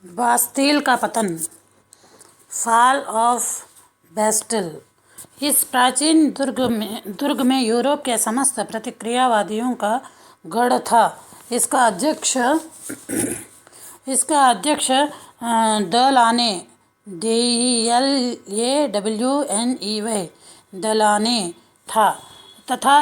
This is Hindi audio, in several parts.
बास्तील का पतन, फॉल ऑफ बेस्टिल। इस प्राचीन दुर्ग में यूरोप के समस्त प्रतिक्रियावादियों का गढ़ था। इसका अध्यक्ष डलाने DELAWNEY डलाने था तथा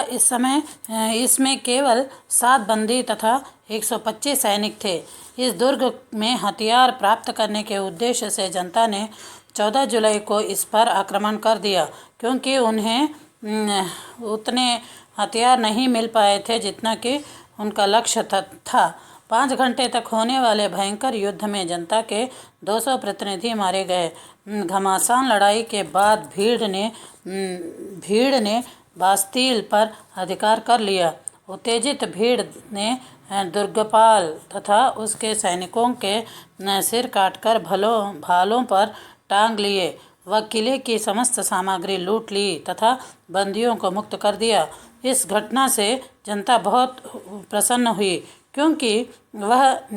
इसमें केवल 7 बंदी तथा 125 सैनिक थे। इस दुर्ग में हथियार प्राप्त करने के उद्देश्य से जनता ने 14 जुलाई को इस पर आक्रमण कर दिया, क्योंकि उन्हें उतने हथियार नहीं मिल पाए थे जितना कि उनका लक्ष्य था। 5 घंटे तक होने वाले भयंकर युद्ध में जनता के 200 प्रतिनिधि मारे गए। घमासान लड़ाई के बाद भीड़ ने बास्तील पर अधिकार कर लिया। उत्तेजित भीड़ ने दुर्गपाल तथा उसके सैनिकों के सिर काटकर भालों पर टांग लिए। वह किले की समस्त सामग्री लूट ली तथा बंदियों को मुक्त कर दिया। इस घटना से जनता बहुत प्रसन्न हुई, क्योंकि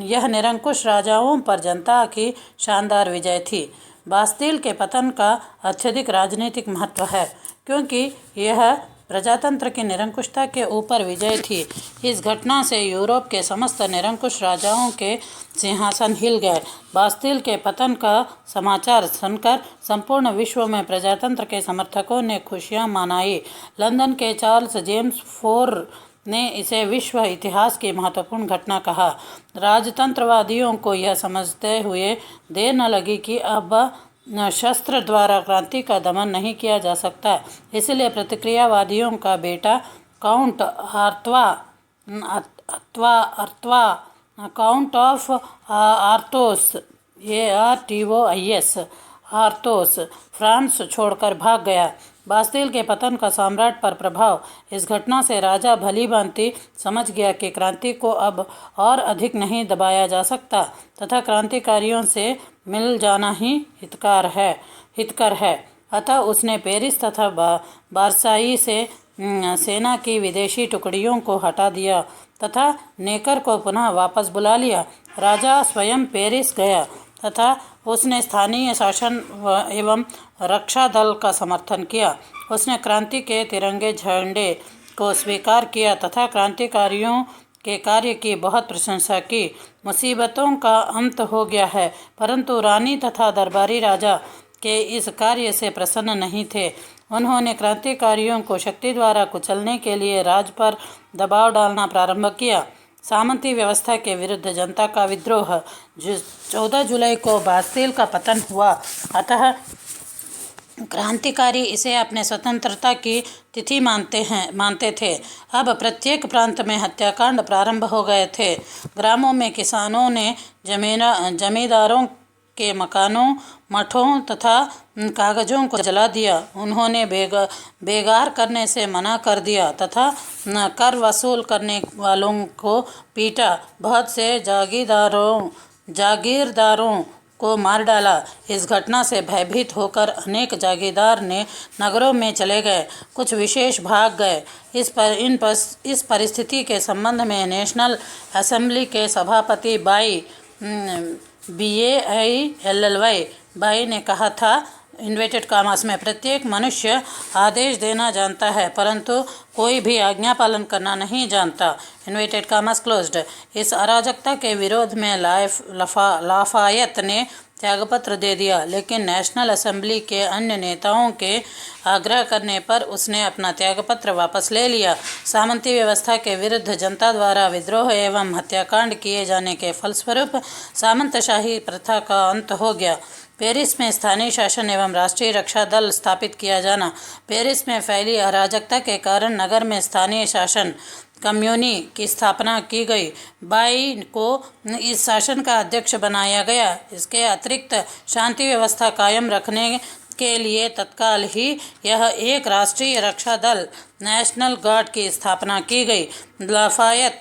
यह निरंकुश राजाओं पर जनता की शानदार विजय थी। बास्तील के पतन का अत्यधिक राजनीतिक महत्व है, क्योंकि यह प्रजातंत्र की निरंकुशता के ऊपर विजय थी। इस घटना से यूरोप के समस्त निरंकुश राजाओं के सिंहासन हिल गए। बास्तील के पतन का समाचार सुनकर संपूर्ण विश्व में प्रजातंत्र के समर्थकों ने खुशियां मनाई। लंदन के चार्ल्स जेम्स फोर ने इसे विश्व इतिहास की महत्वपूर्ण घटना कहा। राजतंत्रवादियों को यह समझते हुए देर न लगी कि अब शस्त्र द्वारा क्रांति का दमन नहीं किया जा सकता, इसलिए प्रतिक्रियावादियों का बेटा काउंट काउंट ऑफ आर्थोस आर्थोस फ्रांस छोड़कर भाग गया। बास्तील के पतन का सम्राट पर प्रभाव। इस घटना से राजा भलीभांति समझ गया कि क्रांति को अब और अधिक नहीं दबाया जा सकता तथा क्रांतिकारियों से मिल जाना ही हितकर है। अतः उसने पेरिस तथा बारसाई से सेना की विदेशी टुकड़ियों को हटा दिया तथा नेकर को पुनः वापस बुला लिया। राजा स्वयं पेरिस गया तथा उसने स्थानीय शासन एवं रक्षा दल का समर्थन किया। उसने क्रांति के तिरंगे झंडे को स्वीकार किया तथा क्रांतिकारियों के कार्य की बहुत प्रशंसा की। मुसीबतों का अंत हो गया है, परंतु रानी तथा दरबारी राजा के इस कार्य से प्रसन्न नहीं थे। उन्होंने क्रांतिकारियों को शक्ति द्वारा कुचलने के लिए राज पर दबाव डालना प्रारंभ किया। सामंती व्यवस्था के विरुद्ध जनता का विद्रोह। 14 जुलाई को बास्तील का पतन हुआ, अतः क्रांतिकारी इसे अपने स्वतंत्रता की तिथि मानते थे। अब प्रत्येक प्रांत में हत्याकांड प्रारंभ हो गए थे। ग्रामों में किसानों ने जमींदारों के मकानों, मठों तथा कागजों को जला दिया। उन्होंने बेगार करने से मना कर दिया तथा कर वसूल करने वालों को पीटा। बहुत से जागीरदारों को मार डाला। इस घटना से भयभीत होकर अनेक जागीरदार ने नगरों में चले गए, कुछ विशेष भाग गए। इस परिस्थिति के संबंध में नेशनल असेंबली के सभापति बाई ने कहा था, इन्वर्टेड कॉमास में, प्रत्येक मनुष्य आदेश देना जानता है, परंतु कोई भी आज्ञा पालन करना नहीं जानता, इन्वर्टेड कॉमास क्लोज्ड। इस अराजकता के विरोध में लाफायत ने त्यागपत्र दे दिया, लेकिन नेशनल असेंबली के अन्य नेताओं के आग्रह करने पर उसने अपना त्यागपत्र वापस ले लिया। सामंती व्यवस्था के विरुद्ध जनता द्वारा विद्रोह एवं हत्याकांड किए जाने के फलस्वरूप सामंतशाही प्रथा का अंत हो गया। पेरिस में स्थानीय शासन एवं राष्ट्रीय रक्षा दल स्थापित किया जाना। पेरिस में फैली अराजकता के कारण नगर में स्थानीय शासन कम्यूनी की स्थापना की गई। बाई को इस शासन का अध्यक्ष बनाया गया। इसके अतिरिक्त शांति व्यवस्था कायम रखने के लिए तत्काल ही यह एक राष्ट्रीय रक्षा दल, नेशनल गार्ड की स्थापना की गई। लाफायत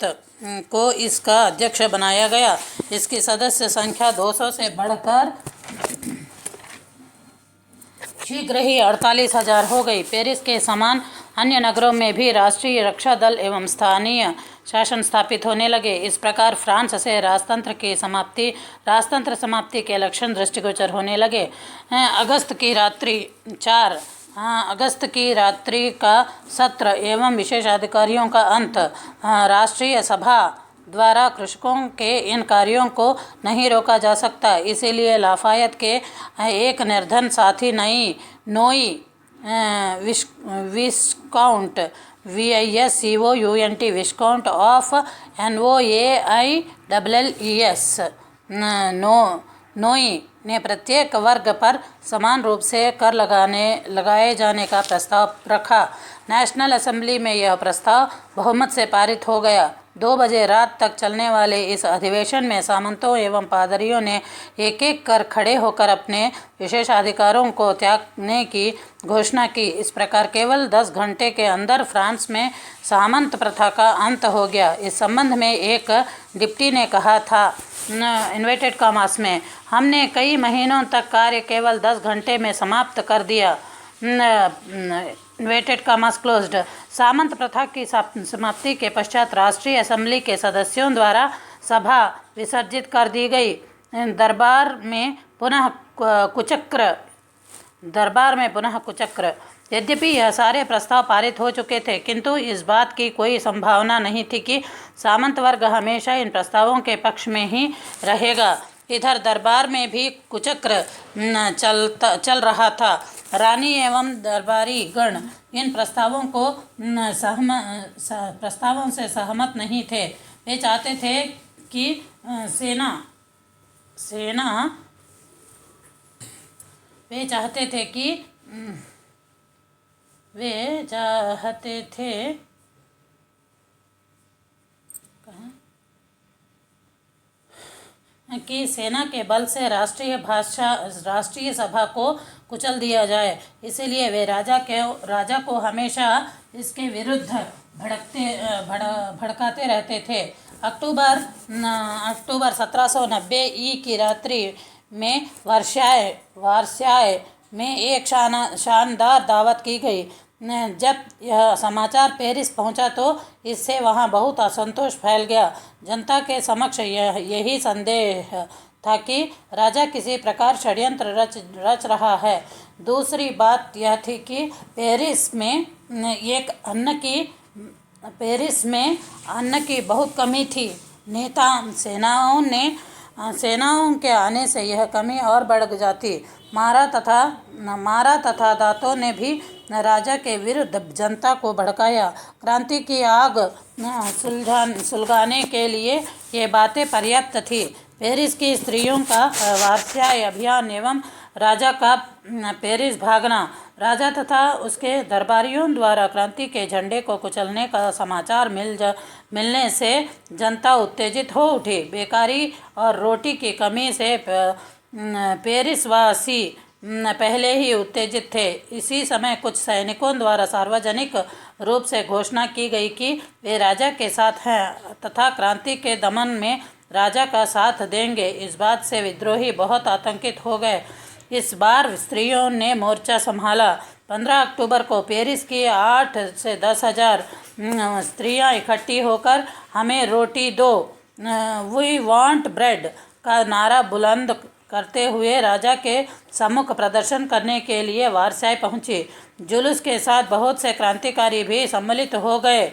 को इसका अध्यक्ष बनाया गया। इसकी सदस्य संख्या 200 से बढ़कर शीघ्र ही 48,000 हो गई। पेरिस के समान अन्य नगरों में भी राष्ट्रीय रक्षा दल एवं स्थानीय शासन स्थापित होने लगे। इस प्रकार फ्रांस से राजतंत्र समाप्ति के लक्षण दृष्टिगोचर होने लगे। अगस्त की रात्रि का सत्र एवं विशेषाधिकारियों का अंत। राष्ट्रीय सभा द्वारा कृषकों के इन कार्यों को नहीं रोका जा सकता, इसीलिए लाफायत के एक निर्धन साथी नोई विस्काउंट विस्काउंट ऑफ NOAILLES नोई ने प्रत्येक वर्ग पर समान रूप से कर लगाए जाने का प्रस्ताव रखा। नेशनल असेंबली में यह प्रस्ताव बहुमत से पारित हो गया। 2 बजे रात तक चलने वाले इस अधिवेशन में सामंतों एवं पादरियों ने एक कर खड़े होकर अपने विशेषाधिकारों को त्यागने की घोषणा की। इस प्रकार केवल 10 घंटे के अंदर फ्रांस में सामंत प्रथा का अंत हो गया। इस संबंध में एक डिप्टी ने कहा था, इन्वर्टेड कॉमास में, हमने कई महीनों तक कार्य केवल 10 घंटे में समाप्त कर दिया। Inverted commas closed. सामंत प्रथा की समाप्ति के पश्चात राष्ट्रीय असेंबली के सदस्यों द्वारा सभा विसर्जित कर दी गई। दरबार में पुनः कुचक्र। यद्यपि यह सारे प्रस्ताव पारित हो चुके थे, किंतु इस बात की कोई संभावना नहीं थी कि सामंत वर्ग हमेशा इन प्रस्तावों के पक्ष में ही रहेगा। इधर दरबार में भी कुचक्र चल रहा था। रानी एवं दरबारी गण इन प्रस्तावों से सहमत नहीं थे। वे चाहते थे कि सेना के बल से राष्ट्रीय सभा को कुचल दिया जाए। इसीलिए वे राजा को हमेशा इसके विरुद्ध भड़काते रहते थे। अक्टूबर 1790 की रात्रि में वर्साय में एक शानदार दावत की गई। जब यह समाचार पेरिस पहुंचा तो इससे वहां बहुत असंतोष फैल गया। जनता के समक्ष यही संदेह था कि राजा किसी प्रकार षड्यंत्र रच रहा है। दूसरी बात यह थी कि पेरिस में अन्न की बहुत कमी थी। सेनाओं के आने से यह कमी और बढ़ जाती। मारा तथा दांतों ने भी राजा के विरुद्ध जनता को भड़काया। क्रांति की आग सुलगाने के लिए ये बातें पर्याप्त थी। पेरिस की स्त्रियों का वर्साय अभियान एवं राजा का पेरिस भागना। राजा तथा उसके दरबारियों द्वारा क्रांति के झंडे को कुचलने का समाचार मिलने से जनता उत्तेजित हो उठी। बेकारी और रोटी की कमी से पेरिसवासी पहले ही उत्तेजित थे। इसी समय कुछ सैनिकों द्वारा सार्वजनिक रूप से घोषणा की गई कि वे राजा के साथ हैं तथा क्रांति के दमन में राजा का साथ देंगे। इस बात से विद्रोही बहुत आतंकित हो गए। इस बार स्त्रियों ने मोर्चा संभाला। 15 अक्टूबर को पेरिस की 8 से 10 हज़ार स्त्रियां इकट्ठी होकर हमें रोटी दो, वी वांट ब्रेड का नारा बुलंद करते हुए राजा के सम्मुख प्रदर्शन करने के लिए वर्साय पहुंची। जुलूस के साथ बहुत से क्रांतिकारी भी सम्मिलित हो गए।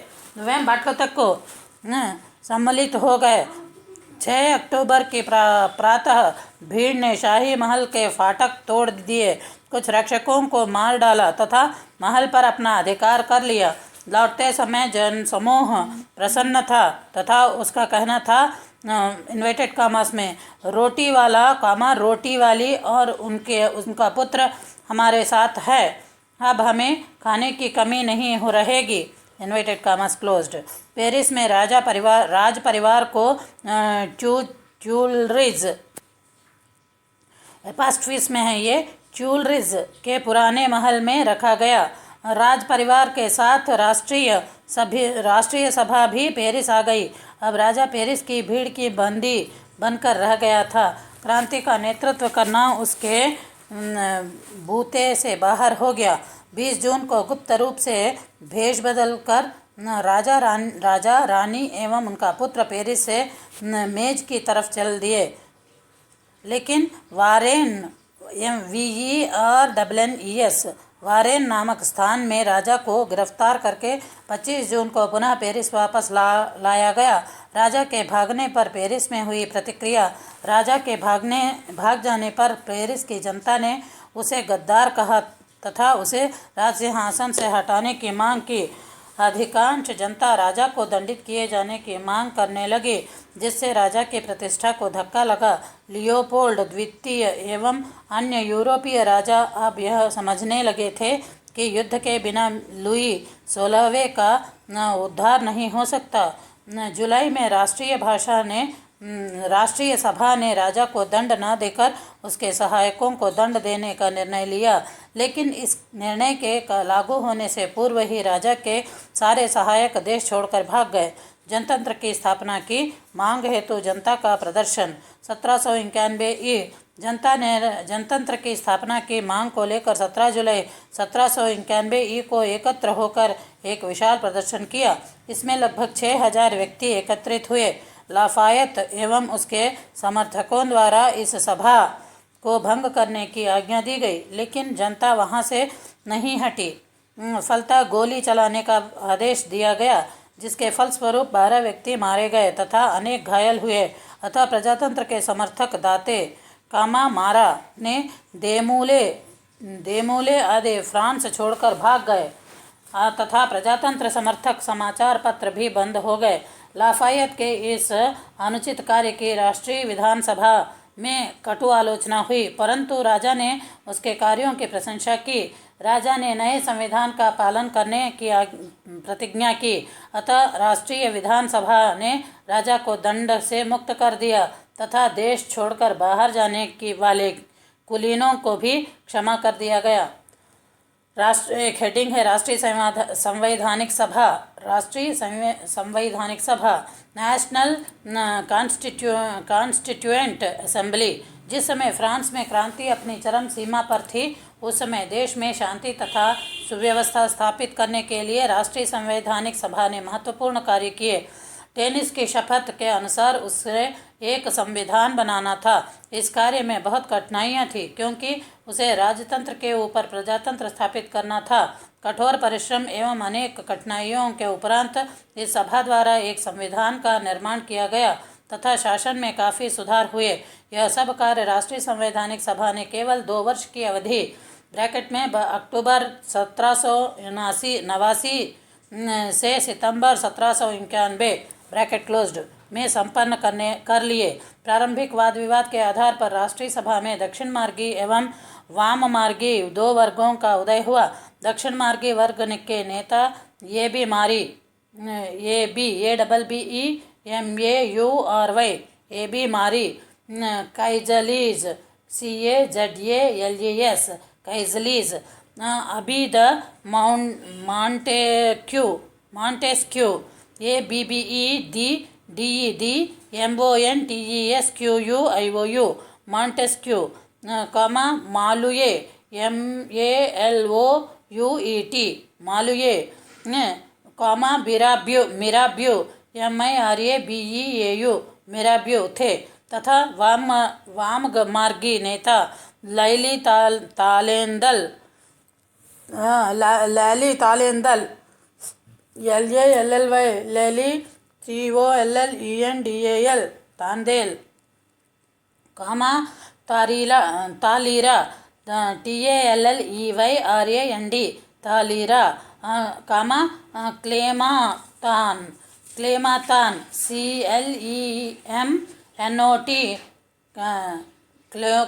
6 अक्टूबर की प्रातः भीड़ ने शाही महल के फाटक तोड़ दिए, कुछ रक्षकों को मार डाला तथा महल पर अपना अधिकार कर लिया। लौटते समय जनसमूह प्रसन्न था तथा उसका कहना था, इन्वर्टेड कॉमास में, रोटी वाली और उनका पुत्र हमारे साथ है। अब हमें खाने की कमी नहीं हो रहेगी। Inverted commas closed. पेरिस में राज परिवार को चूलरिज एपास्ट्रिस में है ये चूलरिज के पुराने महल में रखा गया। राज परिवार के साथ राष्ट्रीय सभा भी पेरिस आ गई। अब राजा पेरिस की भीड़ की बंदी बनकर रह गया था। क्रांति का नेतृत्व करना उसके बूते से बाहर हो गया। 20 जून को गुप्त रूप से भेष बदल कर राजा रानी एवं उनका पुत्र पेरिस से मेज की तरफ चल दिए, लेकिन वारेन VERNES वारेन नामक स्थान में राजा को गिरफ्तार करके 25 जून को पुनः पेरिस वापस लाया गया। राजा के भागने पर पेरिस में हुई प्रतिक्रिया। राजा के भाग जाने पर पेरिस की जनता ने उसे गद्दार कहा तथा उसे राजसिंहासन से हटाने की मांग की। अधिकांश जनता राजा को दंडित किए जाने की मांग करने लगी, जिससे राजा की प्रतिष्ठा को धक्का लगा। लियोपोल्ड द्वितीय एवं अन्य यूरोपीय राजा अब यह समझने लगे थे कि युद्ध के बिना लुई 16वें का उद्धार नहीं हो सकता। जुलाई में राष्ट्रीय सभा ने राजा को दंड न देकर उसके सहायकों को दंड देने का निर्णय लिया, लेकिन इस निर्णय के लागू होने से पूर्व ही राजा के सारे सहायक देश छोड़कर भाग गए। जनतंत्र की स्थापना की मांग हेतु जनता का प्रदर्शन। 1791 जनता ने जनतंत्र की स्थापना की मांग को लेकर 17 जुलाई 1791 को एकत्र होकर एक विशाल प्रदर्शन किया। इसमें लगभग 6000 व्यक्ति एकत्रित हुए। लाफायत एवं उसके समर्थकों द्वारा इस सभा को भंग करने की आज्ञा दी गई, लेकिन जनता वहां से नहीं हटी। फलतः गोली चलाने का आदेश दिया गया, जिसके फलस्वरूप 12 व्यक्ति मारे गए तथा अनेक घायल हुए। अतः प्रजातंत्र के समर्थक दाते कामामारा ने देमूले आदि फ्रांस छोड़कर भाग गए तथा प्रजातंत्र समर्थक समाचार पत्र भी बंद हो गए। लाफायत के इस अनुचित कार्य की राष्ट्रीय विधानसभा में कटु आलोचना हुई, परंतु राजा ने उसके कार्यों की प्रशंसा की। राजा ने नए संविधान का पालन करने की प्रतिज्ञा की, अतः राष्ट्रीय विधानसभा ने राजा को दंड से मुक्त कर दिया तथा देश छोड़कर बाहर जाने की वाले कुलीनों को भी क्षमा कर दिया गया। एक हेडिंग है राष्ट्रीय संवैधानिक सभा। राष्ट्रीय संवैधानिक सभा नेशनल कॉन्स्टिट्यूएंट असेंबली। जिस समय फ्रांस में क्रांति अपनी चरम सीमा पर थी, उस समय देश में शांति तथा सुव्यवस्था स्थापित करने के लिए राष्ट्रीय संवैधानिक सभा ने महत्वपूर्ण कार्य किए। टेनिस की शपथ के अनुसार उसे एक संविधान बनाना था। इस कार्य में बहुत कठिनाइयां थी, क्योंकि उसे राजतंत्र के ऊपर प्रजातंत्र स्थापित करना था। कठोर परिश्रम एवं अनेक कठिनाइयों के उपरांत इस सभा द्वारा एक संविधान का निर्माण किया गया तथा शासन में काफ़ी सुधार हुए। यह सब कार्य राष्ट्रीय संवैधानिक सभा ने केवल 2 वर्ष की अवधि ब्रैकेट में अक्टूबर 1789 से सितंबर 1791 ब्रैकेट क्लोज्ड में संपन्न कर लिए। प्रारंभिक वाद विवाद के आधार पर राष्ट्रीय सभा में दक्षिण मार्गी एवं वाम मार्गी 2 वर्गों का उदय हुआ। दक्षिण मार्गी वर्ग के नेता ABMAURY Cazales CAZALES Cazales abbe de Montesquiou ABBEDE MONTESQUIOU Montesquiou Malouet MALOUET Malouet Mirabeau MIRABEAU Mirabeau थे तथा वाम मार्गी नेता लैली तालेंदल LALLY लैली TOLLENDAL तांदेल तालीरा TALLEYRAND तालीरा क्लेमातान CLEMNOT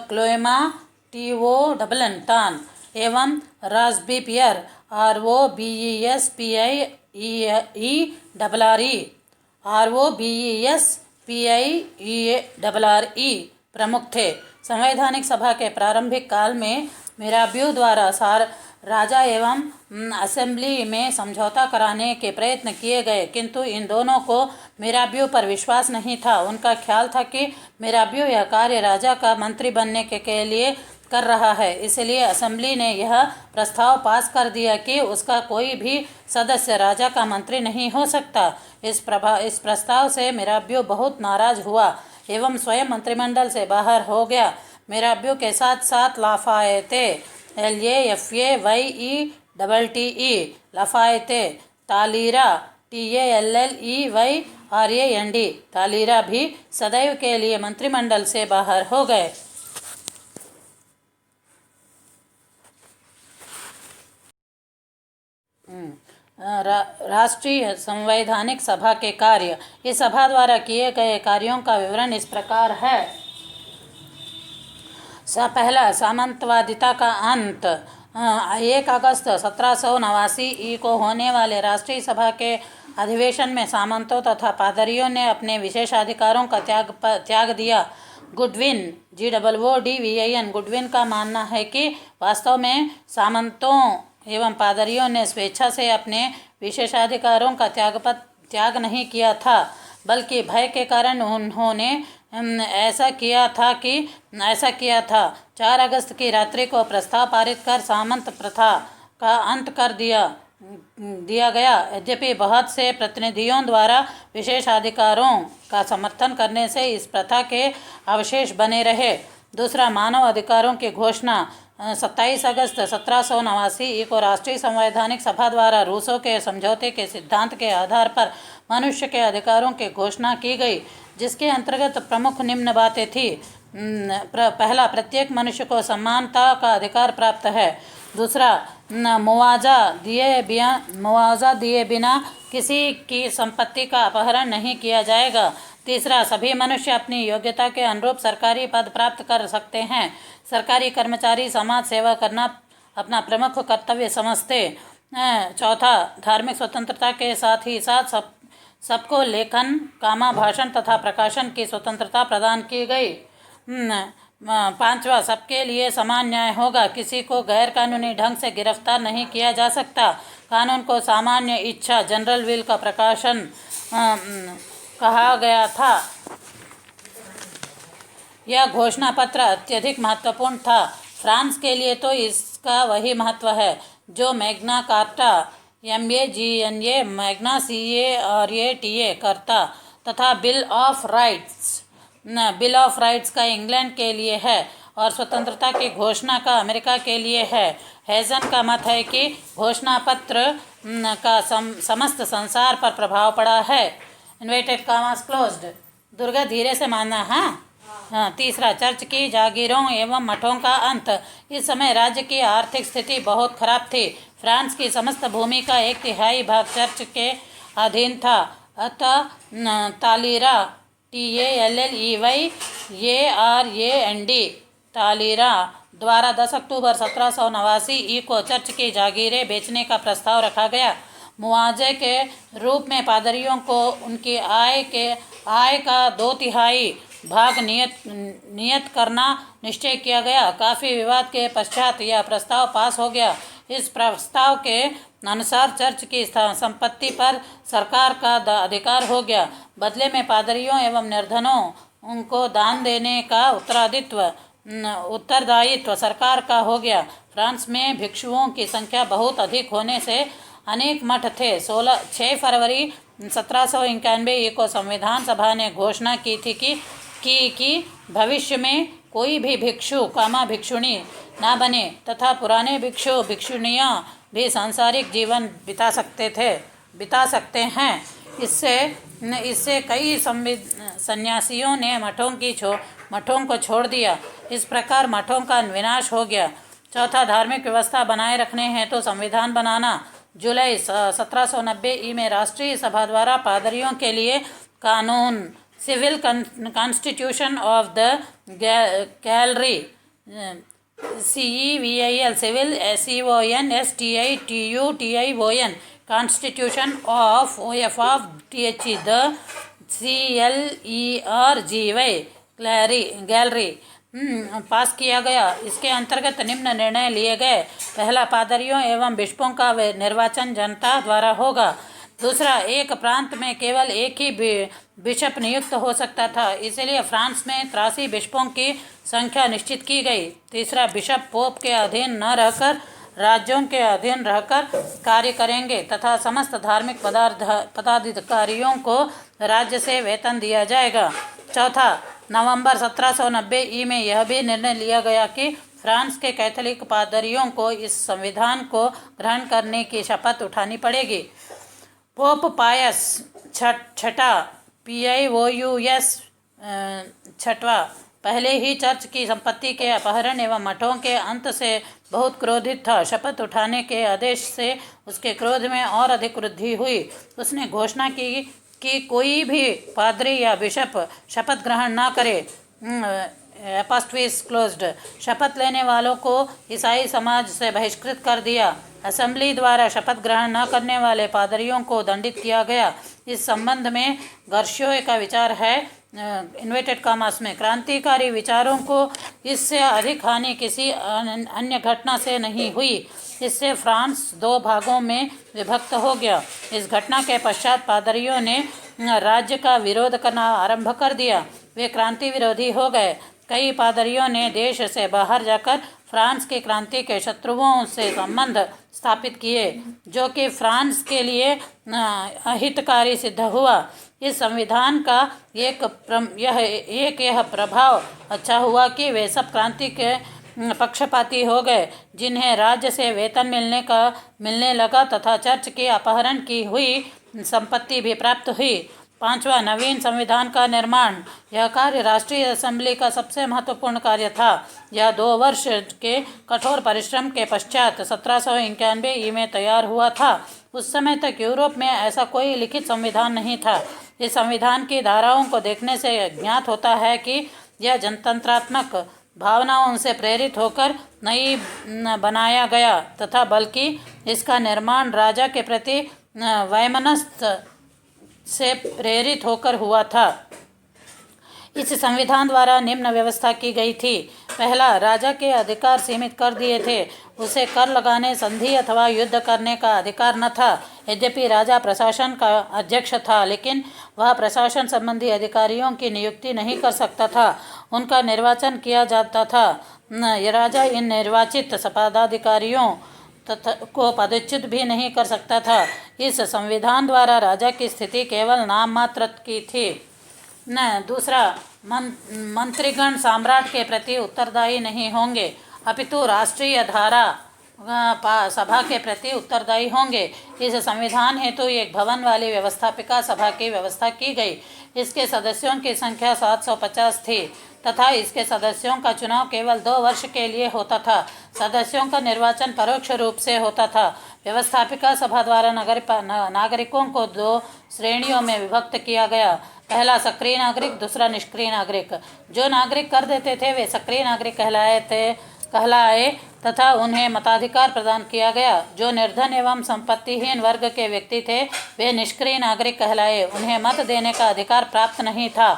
क्लोएमा TONN एवं रास्बिपियर ROBESPIERRE प्रमुख थे। संवैधानिक सभा के प्रारंभिक काल में मिराब्यू द्वारा राजा एवं असेंबली में समझौता कराने के प्रयत्न किए गए, किंतु इन दोनों को मिराब्यू पर विश्वास नहीं था। उनका ख्याल था कि मिराब्यू यह कार्य राजा का मंत्री बनने के लिए कर रहा है। इसलिए असेंबली ने यह प्रस्ताव पास कर दिया कि उसका कोई भी सदस्य राजा का मंत्री नहीं हो सकता। इस प्रस्ताव से मिराबियो बहुत नाराज हुआ एवं स्वयं मंत्रिमंडल से बाहर हो गया। मिराबियो के साथ साथ लाफायते LAFAYETTE लाफायते, तालीरा TALLEYRAND तालीरा भी सदैव के लिए मंत्रिमंडल से बाहर हो गए। राष्ट्रीय संवैधानिक सभा के कार्य। इस सभा द्वारा किए गए कार्यों का विवरण इस प्रकार है। पहला, सामंतवादिता का अंत। 1 अगस्त 1789 को होने वाले राष्ट्रीय सभा के अधिवेशन में सामंतों तथा पादरियों ने अपने विशेषाधिकारों का त्याग दिया। गुडविन GOODWIN गुडविन का मानना है कि वास्तव में सामंतों एवं पादरियों ने स्वेच्छा से अपने विशेषाधिकारों का त्याग नहीं किया था, बल्कि भय के कारण उन्होंने ऐसा किया था। 4 अगस्त की रात्रि को प्रस्ताव पारित कर सामंत प्रथा का अंत कर दिया गया। यद्यपि बहुत से प्रतिनिधियों द्वारा विशेषाधिकारों का समर्थन करने से इस प्रथा के अवशेष बने रहे। दूसरा, मानव अधिकारों की घोषणा। 27 अगस्त 1789 को राष्ट्रीय संवैधानिक सभा द्वारा रूसों के समझौते के सिद्धांत के आधार पर मनुष्य के अधिकारों की घोषणा की गई, जिसके अंतर्गत प्रमुख निम्न बातें थी। पहला, प्रत्येक मनुष्य को समानता का अधिकार प्राप्त है। दूसरा, मुआवजा दिए बिना किसी की संपत्ति का अपहरण नहीं किया जाएगा। तीसरा, सभी मनुष्य अपनी योग्यता के अनुरूप सरकारी पद प्राप्त कर सकते हैं। सरकारी कर्मचारी समाज सेवा करना अपना प्रमुख कर्तव्य समझते। चौथा, धार्मिक स्वतंत्रता के साथ ही साथ सबको लेखन, भाषण तथा प्रकाशन की स्वतंत्रता प्रदान की गई। पांचवा, सबके लिए समान न्याय होगा। किसी को गैर कानूनी ढंग से गिरफ्तार नहीं किया जा सकता। कानून को सामान्य इच्छा, जनरल विल का प्रकाशन कहा गया था। यह घोषणा पत्र अत्यधिक महत्वपूर्ण था। फ्रांस के लिए तो इसका वही महत्व है जो Magna carta MAGNA Magna CARTA करता तथा बिल ऑफ राइट्स का इंग्लैंड के लिए है और स्वतंत्रता की घोषणा का अमेरिका के लिए है। हेजन का मत है कि घोषणा पत्र का समस्त संसार पर प्रभाव पड़ा है। Inverted commas closed. दुर्गा धीरे से मानना। हाँ। तीसरा, चर्च की जागीरों एवं मठों का अंत। इस समय राज्य की आर्थिक स्थिति बहुत खराब थी। फ्रांस की समस्त भूमि का 1/3 भाग चर्च के अधीन था। अतः तालीरा TALLEYRAND तालीरा द्वारा 10 अक्टूबर 1789 को चर्च की जागीरें बेचने का प्रस्ताव रखा गया। मुआवजे के रूप में पादरियों को उनकी आय का 2/3 भाग नियत करना निश्चय किया गया। काफ़ी विवाद के पश्चात यह प्रस्ताव पास हो गया। इस प्रस्ताव के अनुसार चर्च की संपत्ति पर सरकार का अधिकार हो गया। बदले में पादरियों एवं निर्धनों उनको दान देने का उत्तरदायित्व सरकार का हो गया। फ्रांस में भिक्षुओं की संख्या बहुत अधिक होने से अनेक मठ थे। 6 फरवरी 1791 को संविधान सभा ने घोषणा की थी कि भविष्य में कोई भी भिक्षु भिक्षुणी ना बने तथा पुराने भिक्षु भिक्षुणियाँ भी सांसारिक जीवन बिता सकते हैं। इससे कई सन्यासियों ने मठों को छोड़ दिया। इस प्रकार मठों का विनाश हो गया। चौथा, धार्मिक व्यवस्था बनाए रखने हैं तो संविधान बनाना। जुलाई 1790 में राष्ट्रीय सभा द्वारा पादरियों के लिए कानून civil constitution of the clergy CEVIL civil CONSTITUTION constitution of THE the CLERGY clergy पास किया गया। इसके अंतर्गत निम्न निर्णय लिए गए। पहला, पादरियों एवं बिशपों का निर्वाचन जनता द्वारा होगा। दूसरा, एक प्रांत में केवल एक ही बिशप नियुक्त हो सकता था, इसलिए फ्रांस में 83 बिशपों की संख्या निश्चित की गई। तीसरा, बिशप पोप के अधीन न रहकर राज्यों के अधीन रहकर कार्य करेंगे तथा समस्त धार्मिक पदाधिकारियों को राज्य से वेतन दिया जाएगा। चौथा, नवंबर 1790 में यह भी निर्णय लिया गया कि फ्रांस के कैथोलिक पादरियों को इस संविधान को ग्रहण करने की शपथ उठानी पड़ेगी। पोप पायस छठा PIOUS छठवां पहले ही चर्च की संपत्ति के अपहरण एवं मठों के अंत से बहुत क्रोधित था। शपथ उठाने के आदेश से उसके क्रोध में और अधिक वृद्धि हुई। उसने घोषणा की कि कोई भी पादरी या बिशप शपथ ग्रहण न करे। एपॉस्ट्रीज क्लोज्ड। शपथ लेने वालों को ईसाई समाज से बहिष्कृत कर दिया। असेंबली द्वारा शपथ ग्रहण न करने वाले पादरियों को दंडित किया गया। इस संबंध में गर्शियो का विचार है, इन्वर्टेड कॉमास में, क्रांतिकारी विचारों को इससे अधिक हानि किसी अन्य घटना से नहीं हुई। इससे फ्रांस 2 भागों में विभक्त हो गया। इस घटना के पश्चात पादरियों ने राज्य का विरोध करना आरंभ कर दिया। वे क्रांति विरोधी हो गए। कई पादरियों ने देश से बाहर जाकर फ्रांस की क्रांति के शत्रुओं से संबंध स्थापित किए, जो कि फ्रांस के लिए अहितकारी सिद्ध हुआ। इस संविधान का यह प्रभाव अच्छा हुआ कि वे सब क्रांति के पक्षपाती हो गए, जिन्हें राज्य से वेतन मिलने लगा तथा चर्च के अपहरण की हुई संपत्ति भी प्राप्त हुई। पांचवा, नवीन संविधान का निर्माण। यह कार्य राष्ट्रीय असेंबली का सबसे महत्वपूर्ण कार्य था। यह 2 वर्ष के कठोर परिश्रम के पश्चात 1791 में तैयार हुआ था। उस समय तक यूरोप में ऐसा कोई लिखित संविधान नहीं था। इस संविधान की धाराओं को देखने से ज्ञात होता है कि यह जनतंत्रात्मक भावनाओं से प्रेरित होकर नहीं बनाया गया तथा बल्कि इसका निर्माण राजा के प्रति वैमनस्य से प्रेरित होकर हुआ था। इस संविधान द्वारा निम्न व्यवस्था की गई थी। पहला, राजा के अधिकार सीमित कर दिए थे। उसे कर लगाने, संधि अथवा युद्ध करने का अधिकार न था। यद्यपि राजा प्रशासन का अध्यक्ष था, लेकिन वह प्रशासन संबंधी अधिकारियों की नियुक्ति नहीं कर सकता था। उनका निर्वाचन किया जाता था। राजा इन निर्वाचित पदाधिकारियों को पदच्युत भी नहीं कर सकता था। इस संविधान द्वारा राजा की स्थिति केवल नाम मात्र की थी। दूसरा, मंत्रीगण सम्राट के प्रति उत्तरदायी नहीं होंगे, अपितु राष्ट्रीय धारा सभा के प्रति उत्तरदायी होंगे। इस संविधान हेतु एक भवन वाली व्यवस्थापिका सभा की व्यवस्था की गई। इसके सदस्यों की संख्या 750 थी तथा इसके सदस्यों का चुनाव केवल 2 वर्ष के लिए होता था। सदस्यों का निर्वाचन परोक्ष रूप से होता था। व्यवस्थापिका सभा द्वारा नागरिकों को 2 श्रेणियों में विभक्त किया गया। पहला, सक्रिय नागरिक, दूसरा निष्क्रिय नागरिक। जो नागरिक कर देते थे वे सक्रिय नागरिक कहलाए तथा उन्हें मताधिकार प्रदान किया गया। जो निर्धन एवं संपत्तिहीन वर्ग के व्यक्ति थे वे निष्क्रिय नागरिक कहलाए। उन्हें मत देने का अधिकार प्राप्त नहीं था।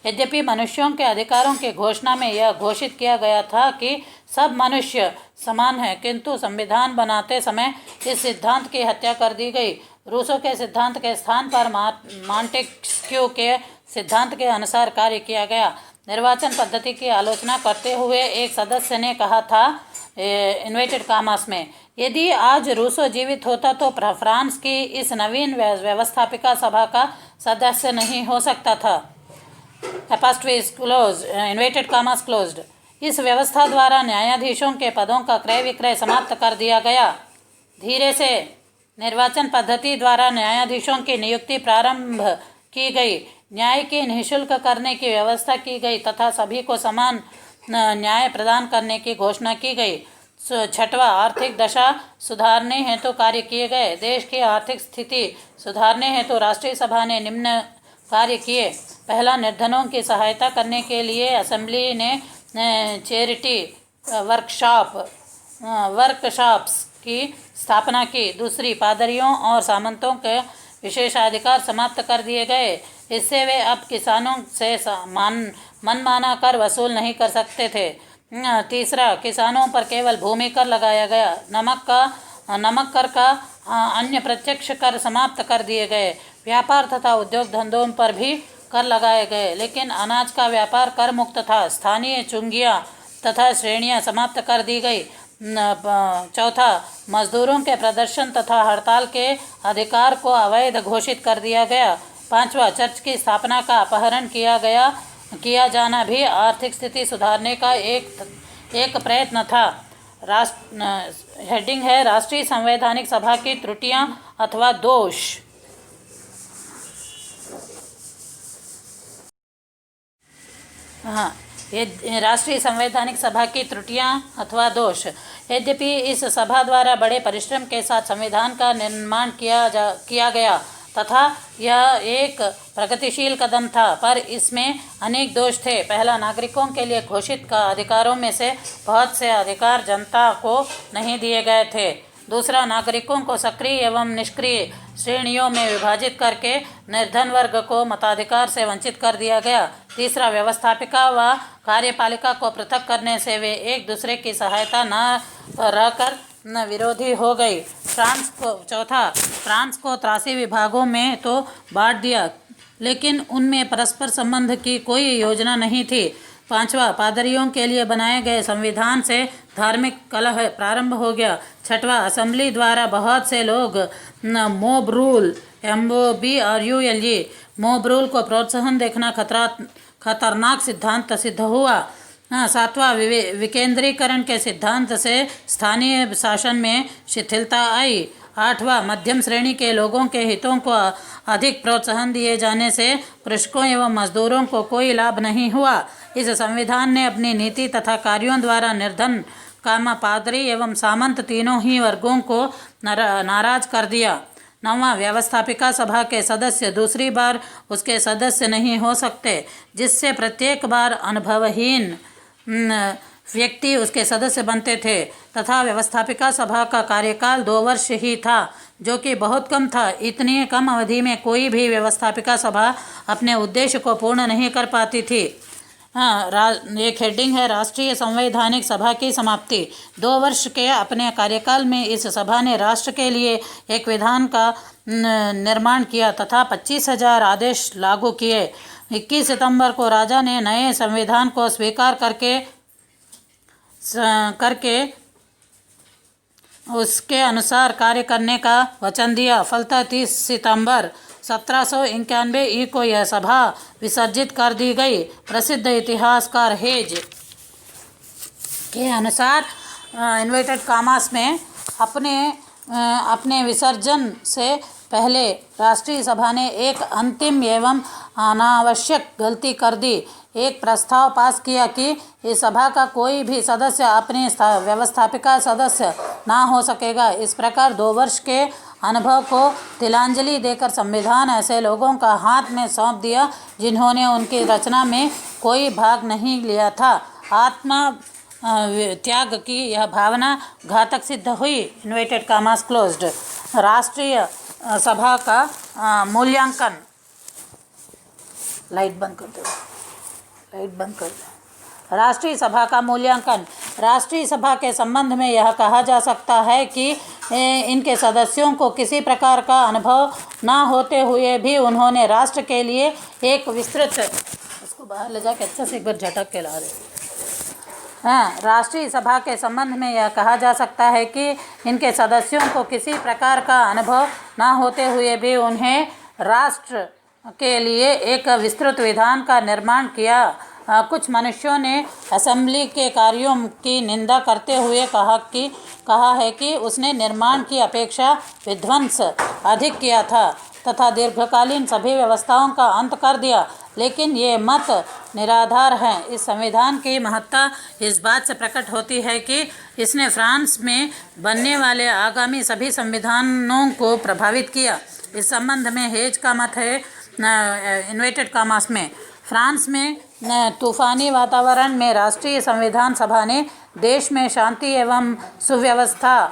यद्यपि मनुष्यों के अधिकारों की घोषणा में यह घोषित किया गया था कि सब मनुष्य समान हैं, किंतु संविधान बनाते समय इस सिद्धांत की हत्या कर दी गई। रूसो के सिद्धांत के स्थान पर मॉन्टेस्क्यू के सिद्धांत के अनुसार कार्य किया गया। निर्वाचन पद्धति की आलोचना करते हुए एक सदस्य ने कहा था, इन्वर्टेड कॉमास में, यदि आज रूसो जीवित होता तो फ्रांस की इस नवीन व्यवस्थापिका सभा का सदस्य नहीं हो सकता था। एपॉस्ट्रीज क्लोज, इन्वर्टेड कॉमास क्लोज्ड। इस व्यवस्था द्वारा न्यायाधीशों के पदों का क्रय विक्रय समाप्त कर दिया गया। धीरे से निर्वाचन पद्धति द्वारा न्यायाधीशों की नियुक्ति प्रारंभ की गई। न्याय की निःशुल्क करने की व्यवस्था की गई तथा सभी को समान न्याय प्रदान करने की घोषणा की गई। छठवां, आर्थिक दशा सुधारने हेतु कार्य किए गए। देश की आर्थिक स्थिति सुधारने हेतु राष्ट्रीय सभा ने निम्न कार्य किए। पहला, निर्धनों की सहायता करने के लिए असेंबली ने चैरिटी वर्कशॉप्स की स्थापना की। दूसरी, पादरियों और सामंतों के विशेषाधिकार समाप्त कर दिए गए। इससे वे अब किसानों से मनमाना कर वसूल नहीं कर सकते थे। तीसरा, किसानों पर केवल भूमि कर लगाया गया। नमक का नमक कर का अन्य प्रत्यक्ष कर समाप्त कर दिए गए। व्यापार तथा उद्योग धंधों पर भी कर लगाए गए, लेकिन अनाज का व्यापार कर मुक्त था। स्थानीय चुंगियाँ तथा श्रेणियाँ समाप्त कर दी गई। चौथा, मजदूरों के प्रदर्शन तथा हड़ताल के अधिकार को अवैध घोषित कर दिया गया। पांचवा, चर्च की स्थापना का अपहरण किया जाना भी आर्थिक स्थिति सुधारने का एक प्रयत्न था। हेडिंग है राष्ट्रीय संवैधानिक सभा की त्रुटियां अथवा दोष। हाँ, ये राष्ट्रीय संवैधानिक सभा की त्रुटियां अथवा दोष। यद्यपि इस सभा द्वारा बड़े परिश्रम के साथ संविधान का निर्माण किया गया तथा यह एक प्रगतिशील कदम था, पर इसमें अनेक दोष थे। पहला, नागरिकों के लिए घोषित का अधिकारों में से बहुत से अधिकार जनता को नहीं दिए गए थे। दूसरा, नागरिकों को सक्रिय एवं निष्क्रिय श्रेणियों में विभाजित करके निर्धन वर्ग को मताधिकार से वंचित कर दिया गया। तीसरा, व्यवस्थापिका व कार्यपालिका को पृथक करने से वे एक दूसरे की सहायता न रहकर न विरोधी हो गई। चौथा, फ्रांस को 83 विभागों में तो बांट दिया, लेकिन उनमें परस्पर संबंध की कोई योजना नहीं थी। पांचवा, पादरियों के लिए बनाए गए संविधान से धार्मिक कलह प्रारंभ हो गया। छठवां, असेंबली द्वारा बहुत से लोग mob rule MOBRULE mob rule को प्रोत्साहन देखना खतरनाक सिद्धांत सिद्ध हुआ। सातवां, विकेंद्रीकरण के सिद्धांत से स्थानीय शासन में शिथिलता आई। आठवां, मध्यम श्रेणी के लोगों के हितों को अधिक प्रोत्साहन दिए जाने से कृषकों एवं मजदूरों को कोई लाभ नहीं हुआ। इस संविधान ने अपनी नीति तथा कार्यों द्वारा निर्धन, पादरी एवं सामंत तीनों ही वर्गों को नाराज कर दिया। नौवां, व्यवस्थापिका सभा के सदस्य दूसरी बार उसके सदस्य नहीं हो सकते, जिससे प्रत्येक बार अनुभवहीन व्यक्ति उसके सदस्य बनते थे तथा व्यवस्थापिका सभा का कार्यकाल 2 वर्ष ही था, जो कि बहुत कम था। इतनी कम अवधि में कोई भी व्यवस्थापिका सभा अपने उद्देश्य को पूर्ण नहीं कर पाती थी। एक हेडिंग है राष्ट्रीय संवैधानिक सभा की समाप्ति। 2 वर्ष के अपने कार्यकाल में इस सभा ने राष्ट्र के लिए एक विधान का निर्माण किया तथा 25,000 आदेश लागू किए। 21 सितंबर को राजा ने नए संविधान को स्वीकार करके उसके अनुसार कार्य करने का वचन दिया। फलतः 30 सितंबर 1791 को यह सभा विसर्जित कर दी गई। प्रसिद्ध इतिहासकार हेज के अनुसार इन्वर्टेड कामास में अपने विसर्जन से पहले राष्ट्रीय सभा ने एक अंतिम एवं अनावश्यक गलती कर दी। एक प्रस्ताव पास किया कि इस सभा का कोई भी सदस्य अपने व्यवस्थापिका सदस्य ना हो सकेगा। इस प्रकार 2 वर्ष के अनुभव को तिलांजलि देकर संविधान ऐसे लोगों का हाथ में सौंप दिया जिन्होंने उनकी रचना में कोई भाग नहीं लिया था। आत्मा त्याग की यह भावना घातक सिद्ध हुई। इन्वर्टेड कामास क्लोज्ड। राष्ट्रीय सभा का मूल्यांकन। लाइट बंद कर दो। राष्ट्रीय सभा का मूल्यांकन। राष्ट्रीय सभा के संबंध में यह कहा जा सकता है कि इनके सदस्यों को किसी प्रकार का अनुभव न होते हुए भी उन्होंने राष्ट्र के लिए एक विस्तृत, उसको बाहर ले जाके अच्छा से एक बार झटक के ला दे। राष्ट्रीय सभा के संबंध में यह कहा जा सकता है कि इनके सदस्यों को किसी प्रकार का अनुभव न होते हुए भी उन्हें राष्ट्र के लिए एक विस्तृत विधान का निर्माण किया। कुछ मनुष्यों ने असेंबली के कार्यों की निंदा करते हुए कहा है कि उसने निर्माण की अपेक्षा विध्वंस अधिक किया था तथा दीर्घकालीन सभी व्यवस्थाओं का अंत कर दिया, लेकिन ये मत निराधार हैं। इस संविधान की महत्ता इस बात से प्रकट होती है कि इसने फ्रांस में बनने वाले आगामी सभी संविधानों को प्रभावित किया। इस संबंध में हेज का मत है इन्वर्टेड कामास में, फ्रांस में तूफानी वातावरण में राष्ट्रीय संविधान सभा ने देश में शांति एवं सुव्यवस्था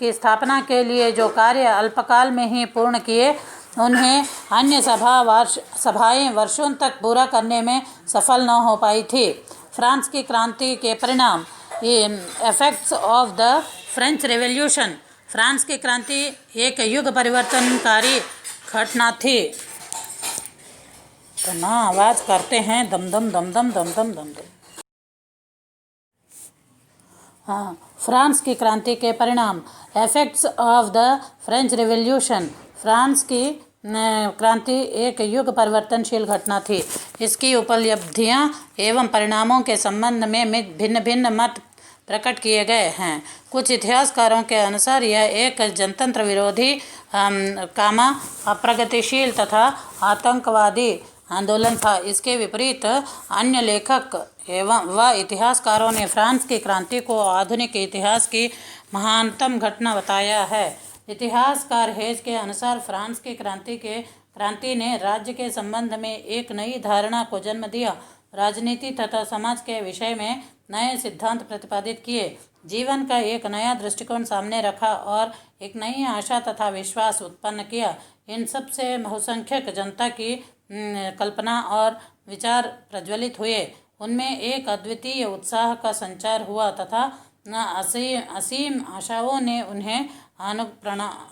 की स्थापना के लिए जो कार्य अल्पकाल में ही पूर्ण किए, उन्हें अन्य सभाएं वर्षों तक पूरा करने में सफल न हो पाई थी। फ्रांस की क्रांति के परिणाम, effects of the French revolution. France की क्रांति एक युग परिवर्तनकारी घटना थी। तो ना आवाज करते हैं दम दम दम दम दम दम दम दम। हाँ, फ्रांस की क्रांति के परिणाम, effects of the French revolution. France की क्रांति एक युग परिवर्तनशील घटना थी। इसकी उपलब्धियां एवं परिणामों के संबंध में भिन्न भिन्न मत प्रकट किए गए हैं। कुछ इतिहासकारों के अनुसार यह एक जनतंत्र विरोधी, अप्रगतिशील तथा आतंकवादी आंदोलन था। इसके विपरीत अन्य लेखक एवं व इतिहासकारों ने फ्रांस की क्रांति को आधुनिक इतिहास की महानतम घटना बताया है। इतिहासकार हेज के अनुसार फ्रांस की क्रांति ने राज्य के संबंध में एक नई धारणा को जन्म दिया, राजनीति तथा समाज के विषय में नए सिद्धांत प्रतिपादित किए, जीवन का एक नया दृष्टिकोण सामने रखा और एक नई आशा तथा विश्वास उत्पन्न किया। इन सब से बहुसंख्यक जनता की कल्पना और विचार प्रज्वलित हुए। उनमें एक अद्वितीय उत्साह का संचार हुआ तथा असीम आशाओं ने उन्हें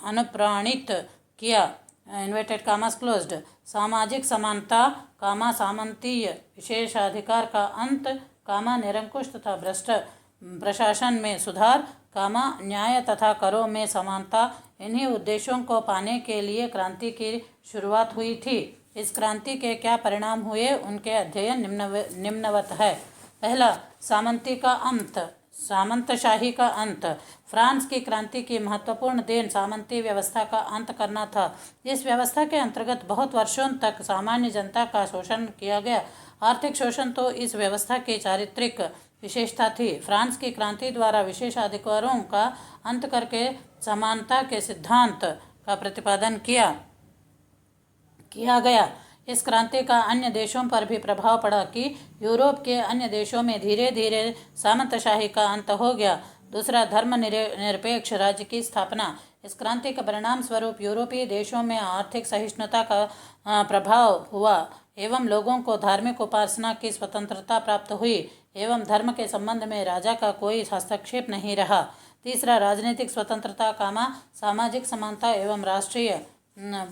अनुप्राणित किया। इन्वर्टेड कामास क्लोज्ड। सामाजिक समानता, सामंतीय विशेषाधिकार का अंत, निरंकुश तथा भ्रष्ट प्रशासन में सुधार, न्याय तथा करों में समानता, इन्हीं उद्देश्यों को पाने के लिए क्रांति की शुरुआत हुई थी। इस क्रांति के क्या परिणाम हुए, उनके अध्ययन निम्नवत है। पहला, सामंतशाही का अंत। फ्रांस की क्रांति की महत्वपूर्ण देन सामंती व्यवस्था का अंत करना था। इस व्यवस्था के अंतर्गत बहुत वर्षों तक सामान्य जनता का शोषण किया गया। आर्थिक शोषण तो इस व्यवस्था की चारित्रिक विशेषता थी। फ्रांस की क्रांति द्वारा विशेषाधिकारों का अंत करके समानता के सिद्धांत का प्रतिपादन किया गया। इस क्रांति का अन्य देशों पर भी प्रभाव पड़ा कि यूरोप के अन्य देशों में धीरे धीरे सामंतशाही का अंत हो गया। दूसरा, धर्मनिरपेक्ष राज्य की स्थापना। इस क्रांति का परिणाम स्वरूप यूरोपीय देशों में आर्थिक सहिष्णुता का प्रभाव हुआ एवं लोगों को धार्मिक उपासना की स्वतंत्रता प्राप्त हुई एवं धर्म के संबंध में राजा का कोई हस्तक्षेप नहीं रहा। तीसरा, राजनीतिक स्वतंत्रता, सामाजिक समानता एवं राष्ट्रीय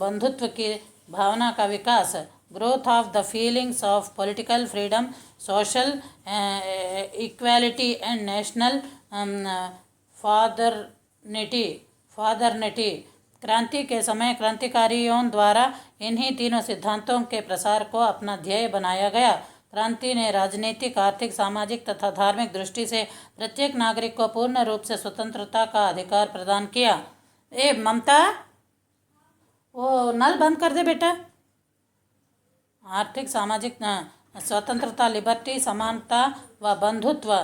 बंधुत्व की भावना का विकास। Growth of the feelings of political freedom, social equality and national fraternity. क्रांति के समय क्रांतिकारियों द्वारा इन्हीं तीनों सिद्धांतों के प्रसार को अपना ध्येय बनाया गया। क्रांति ने राजनीतिक, आर्थिक, सामाजिक तथा धार्मिक दृष्टि से प्रत्येक नागरिक को पूर्ण रूप से स्वतंत्रता का अधिकार प्रदान किया। ममता, वो नल बंद कर दे बेटा। आर्थिक, सामाजिक स्वतंत्रता, लिबर्टी, समानता व बंधुत्व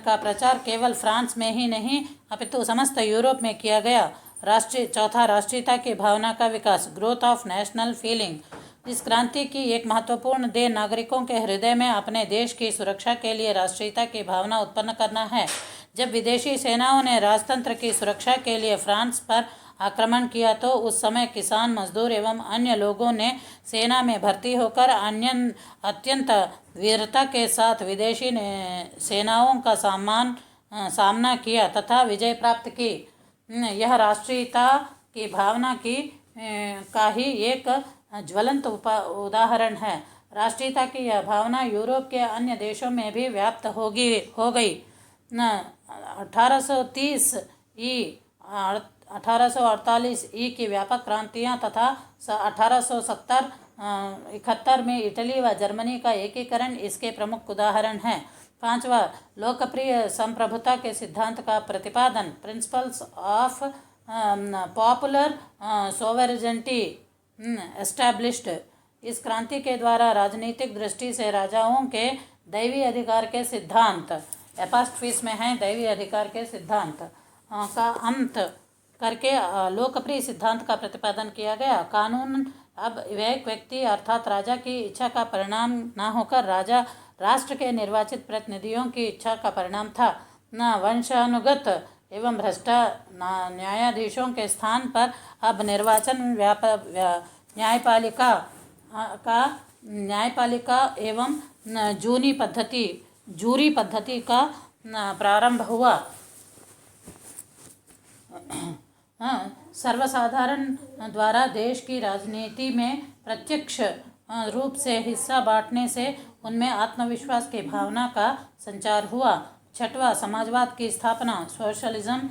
का प्रचार केवल फ्रांस में ही नहीं अपितु समस्त यूरोप में किया गया। चौथा, राष्ट्रीयता की भावना का विकास, ग्रोथ ऑफ नेशनल फीलिंग। इस क्रांति की एक महत्वपूर्ण देन नागरिकों के हृदय में अपने देश की सुरक्षा के लिए राष्ट्रीयता की भावना उत्पन्न करना है। जब विदेशी सेनाओं ने राजतंत्र की सुरक्षा के लिए फ्रांस पर आक्रमण किया तो उस समय किसान, मजदूर एवं अन्य लोगों ने सेना में भर्ती होकर अत्यंत वीरता के साथ विदेशी सेनाओं का सामना किया तथा विजय प्राप्त की। यह राष्ट्रीयता की भावना का ही एक ज्वलंत उदाहरण है। राष्ट्रीयता की यह भावना यूरोप के अन्य देशों में भी व्याप्त हो गई। 1848 की व्यापक क्रांतियां तथा 1871 में इटली व जर्मनी का एकीकरण इसके प्रमुख उदाहरण हैं। पांचवा, लोकप्रिय संप्रभुता के सिद्धांत का प्रतिपादन, principles of popular sovereignty established. इस क्रांति के द्वारा राजनीतिक दृष्टि से राजाओं के दैवी अधिकार के सिद्धांत, एपास्ट्रीस में है दैवी अधिकार के सिद्धांत का अंत करके लोकप्रिय सिद्धांत का प्रतिपादन किया गया। कानून अब एक व्यक्ति अर्थात राजा की इच्छा का परिणाम न होकर राष्ट्र के निर्वाचित प्रतिनिधियों की इच्छा का परिणाम था। न वंशानुगत एवं भ्रष्ट न्यायाधीशों के स्थान पर अब निर्वाचन न्यायपालिका एवं जूरी पद्धति का प्रारंभ हुआ। सर्वसाधारण द्वारा देश की राजनीति में प्रत्यक्ष रूप से हिस्सा बांटने से उनमें आत्मविश्वास की भावना का संचार हुआ। छठवां, समाजवाद की स्थापना, सोशलिज्म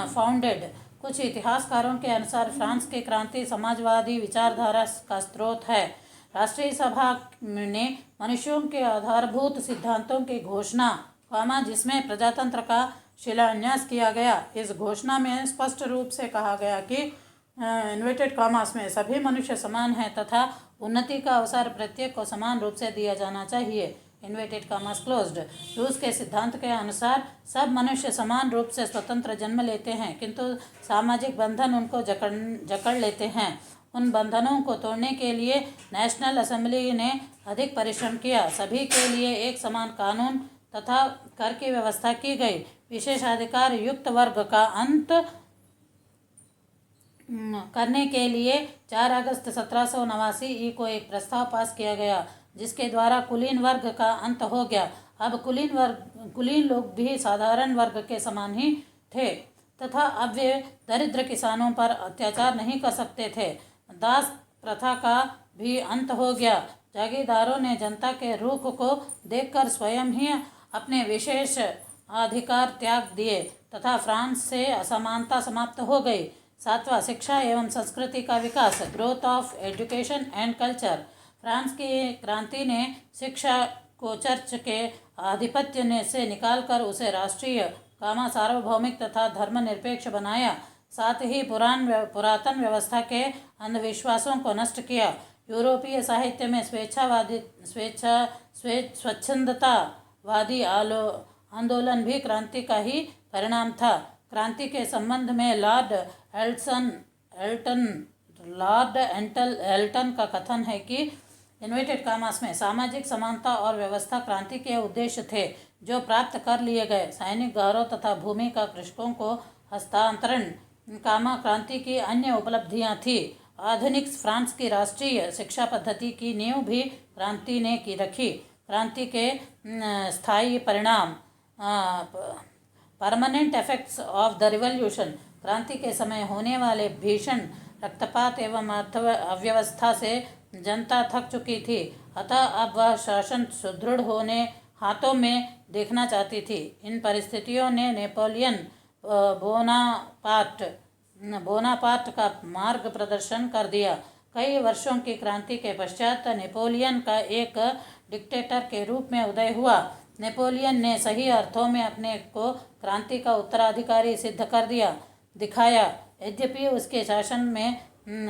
फाउंडेड। कुछ इतिहासकारों के अनुसार फ्रांस की क्रांति समाजवादी विचारधारा का स्रोत है। राष्ट्रीय सभा ने मनुष्यों के आधारभूत सिद्धांतों की घोषणा, जिसमें प्रजातंत्र का शिलान्यास किया गया। इस घोषणा में स्पष्ट रूप से कहा गया कि इन्वर्टेड कॉमास में सभी मनुष्य समान हैं तथा उन्नति का अवसर प्रत्येक को समान रूप से दिया जाना चाहिए। Inverted commas closed. रूस के सिद्धांत के अनुसार सब मनुष्य समान रूप से स्वतंत्र जन्म लेते हैं, किंतु सामाजिक बंधन उनको जकड़ लेते हैं। उन बंधनों को तोड़ने के लिए नेशनल असेंबली ने अधिक परिश्रम किया। सभी के लिए एक समान कानून तथा कर की व्यवस्था की गई। विशेषाधिकार युक्त वर्ग का अंत करने के लिए 4 अगस्त 1789 को एक प्रस्ताव पास किया गया, जिसके द्वारा कुलीन वर्ग का अंत हो गया। अब कुलीन लोग भी साधारण वर्ग के समान ही थे तथा अब वे दरिद्र किसानों पर अत्याचार नहीं कर सकते थे। दास प्रथा का भी अंत हो गया। जागीरदारों ने जनता के रुख को देखकर स्वयं ही अपने विशेष अधिकार त्याग दिए तथा फ्रांस से असमानता समाप्त हो गई। सातवां, शिक्षा एवं संस्कृति का विकास, growth of education and culture. France की क्रांति ने शिक्षा को चर्च के आधिपत्य से निकालकर उसे राष्ट्रीय, सार्वभौमिक तथा धर्मनिरपेक्ष बनाया। साथ ही पुरातन व्यवस्था के अंधविश्वासों को नष्ट किया। यूरोपीय साहित्य में स्वच्छंदतावादी आंदोलन भी क्रांति का ही परिणाम था। क्रांति के संबंध में लॉर्ड एल्टन का कथन है कि इन्वर्टेड कॉमास में सामाजिक समानता और व्यवस्था क्रांति के उद्देश्य थे, जो प्राप्त कर लिए गए। सैनिक गौरव तथा भूमि का कृषकों को हस्तांतरण क्रांति की अन्य उपलब्धियां थी। आधुनिक फ्रांस की राष्ट्रीय शिक्षा पद्धति की नींव भी क्रांति ने की रखी। क्रांति के स्थायी परिणाम, permanent effects of the revolution. क्रांति के समय होने वाले भीषण रक्तपात एवं अव्यवस्था से जनता थक चुकी थी, अतः अब वह शासन सुदृढ़ होने हाथों में देखना चाहती थी। इन परिस्थितियों ने नेपोलियन बोनापार्ट का मार्ग प्रदर्शन कर दिया। कई वर्षों की क्रांति के पश्चात नेपोलियन का एक डिक्टेटर के रूप में उदय हुआ। नेपोलियन ने सही अर्थों में अपने को क्रांति का उत्तराधिकारी सिद्ध कर दिखाया। यद्यपि उसके शासन में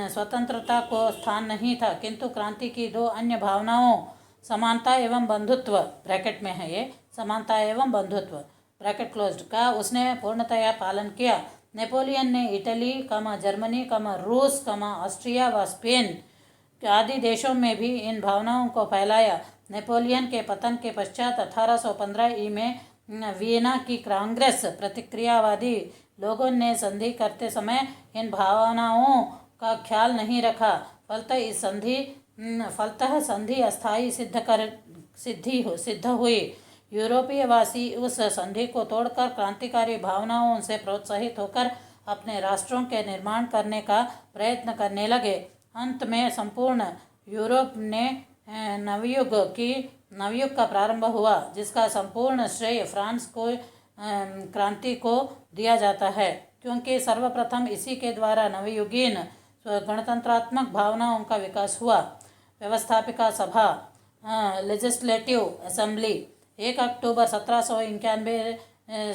स्वतंत्रता को स्थान नहीं था, किंतु क्रांति की 2 अन्य भावनाओं, समानता एवं बंधुत्व (ब्रैकेट में है ये), समानता एवं बंधुत्व (ब्रैकेट क्लोज्ड) का उसने पूर्णतया पालन किया। नेपोलियन ने इटली, जर्मनी, रूस, ऑस्ट्रिया व स्पेन आदि देशों में भी इन भावनाओं को फैलाया। नेपोलियन के पतन के पश्चात 1815 में वियना की कांग्रेस प्रतिक्रियावादी लोगों ने संधि करते समय इन भावनाओं का ख्याल नहीं रखा। फलतः संधि अस्थायी सिद्ध हुई। यूरोपीय वासी उस संधि को तोड़कर क्रांतिकारी भावनाओं से प्रोत्साहित होकर अपने राष्ट्रों के निर्माण करने का प्रयत्न करने लगे। अंत में संपूर्ण यूरोप ने नवयुग का प्रारंभ हुआ, जिसका संपूर्ण श्रेय फ्रांस को क्रांति को दिया जाता है, क्योंकि सर्वप्रथम इसी के द्वारा नवयुगीन गणतंत्रात्मक भावनाओं का विकास हुआ। व्यवस्थापिका सभा, लेजिस्लेटिव असेंबली, 1 अक्टूबर 1791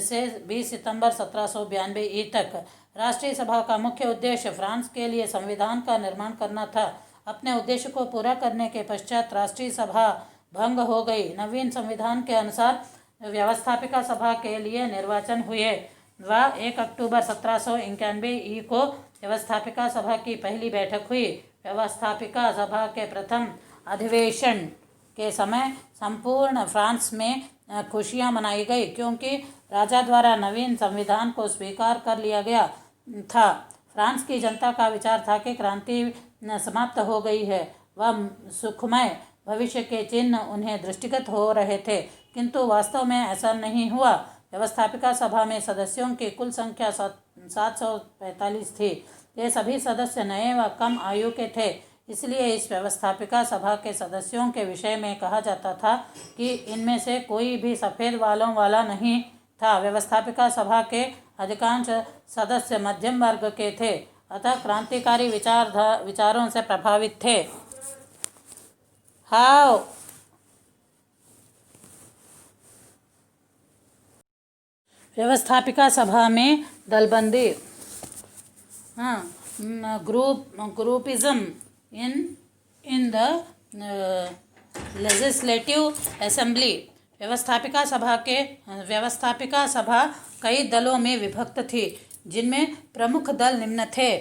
से 20 सितंबर 1792 तक। राष्ट्रीय सभा का मुख्य उद्देश्य फ्रांस के लिए संविधान का निर्माण करना था। अपने उद्देश्य को पूरा करने के पश्चात राष्ट्रीय सभा भंग हो गई। नवीन संविधान के अनुसार व्यवस्थापिका सभा के लिए निर्वाचन हुए व 1 अक्टूबर 1791 को व्यवस्थापिका सभा की पहली बैठक हुई। व्यवस्थापिका सभा के प्रथम अधिवेशन के समय संपूर्ण फ्रांस में खुशियां मनाई गई, क्योंकि राजा द्वारा नवीन संविधान को स्वीकार कर लिया गया था। फ्रांस की जनता का विचार था कि क्रांति समाप्त हो गई है। वह सुखमय भविष्य के चिन्ह उन्हें दृष्टिगत हो रहे थे, किंतु वास्तव में ऐसा नहीं हुआ। व्यवस्थापिका सभा में सदस्यों की कुल संख्या 745 थी। ये सभी सदस्य नए व कम आयु के थे। इसलिए इस व्यवस्थापिका सभा के सदस्यों के विषय में कहा जाता था कि इनमें से कोई भी सफ़ेद बालों वाला नहीं था। व्यवस्थापिका सभा के अधिकांश सदस्य मध्यम वर्ग के थे, अतः क्रांतिकारी विचारों से प्रभावित थे। हाउ व्यवस्थापिका सभा में दलबंदी, groupism in the legislative assembly. व्यवस्थापिका सभा कई दलों में विभक्त थी, जिनमें प्रमुख दल निम्न थे: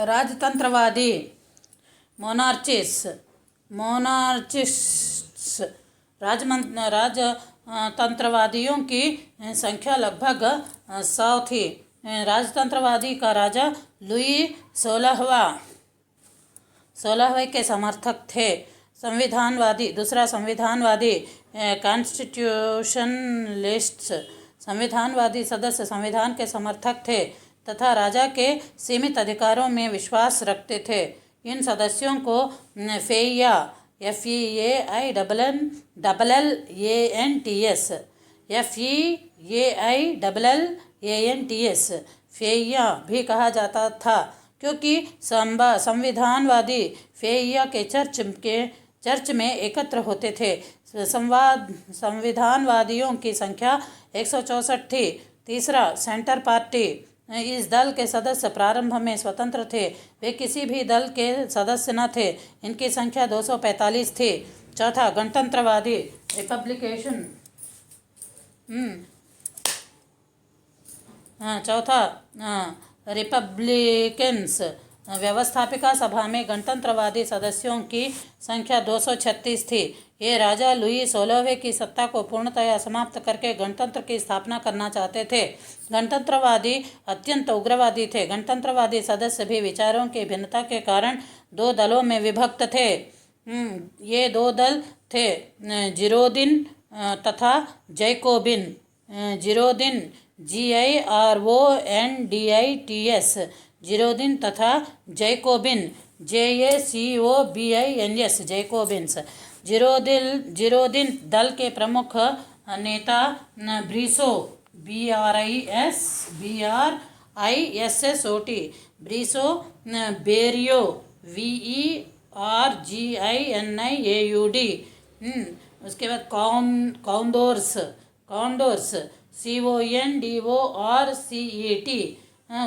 राजतंत्रवादी मोनार्चिस्ट्स। राजतंत्रवादियों की संख्या लगभग 100 थी। राजतंत्रवादी का राजा लुई 16वें के समर्थक थे। दूसरा संविधानवादी कॉन्स्टिट्यूशनलिस्ट्स। संविधानवादी सदस्य संविधान के समर्थक थे तथा राजा के सीमित अधिकारों में विश्वास रखते थे। इन सदस्यों को फेइया FEAILLANTS फेइया भी कहा जाता था, क्योंकि संविधानवादी फेइया के चर्च में एकत्र होते थे। संविधानवादियों की संख्या 164 थी। तीसरा सेंटर पार्टी। इस दल के सदस्य प्रारंभ में स्वतंत्र थे, वे किसी भी दल के सदस्य न थे। इनकी संख्या 245 थी। चौथा गणतंत्रवादी रिपब्लिकन्स। व्यवस्थापिका सभा में गणतंत्रवादी सदस्यों की संख्या 236 थी। ये राजा लुई 16वें की सत्ता को पूर्णतया समाप्त करके गणतंत्र की स्थापना करना चाहते थे। गणतंत्रवादी अत्यंत उग्रवादी थे। गणतंत्रवादी सदस्य भी विचारों की भिन्नता के कारण दो दलों में विभक्त थे। ये दो दल थे: जिरोदिन तथा जैकोबिन। जिरोदिन GIRONDITS जिरोदिन तथा जैकोबिन JACOBINS जैकोबिन्स। जिरोदिन दल के प्रमुख नेता ब्रीसो BRISSOT ब्रीसो बेरियो VERGINIAUD। उसके बाद कौंडोर्स CONDORCET।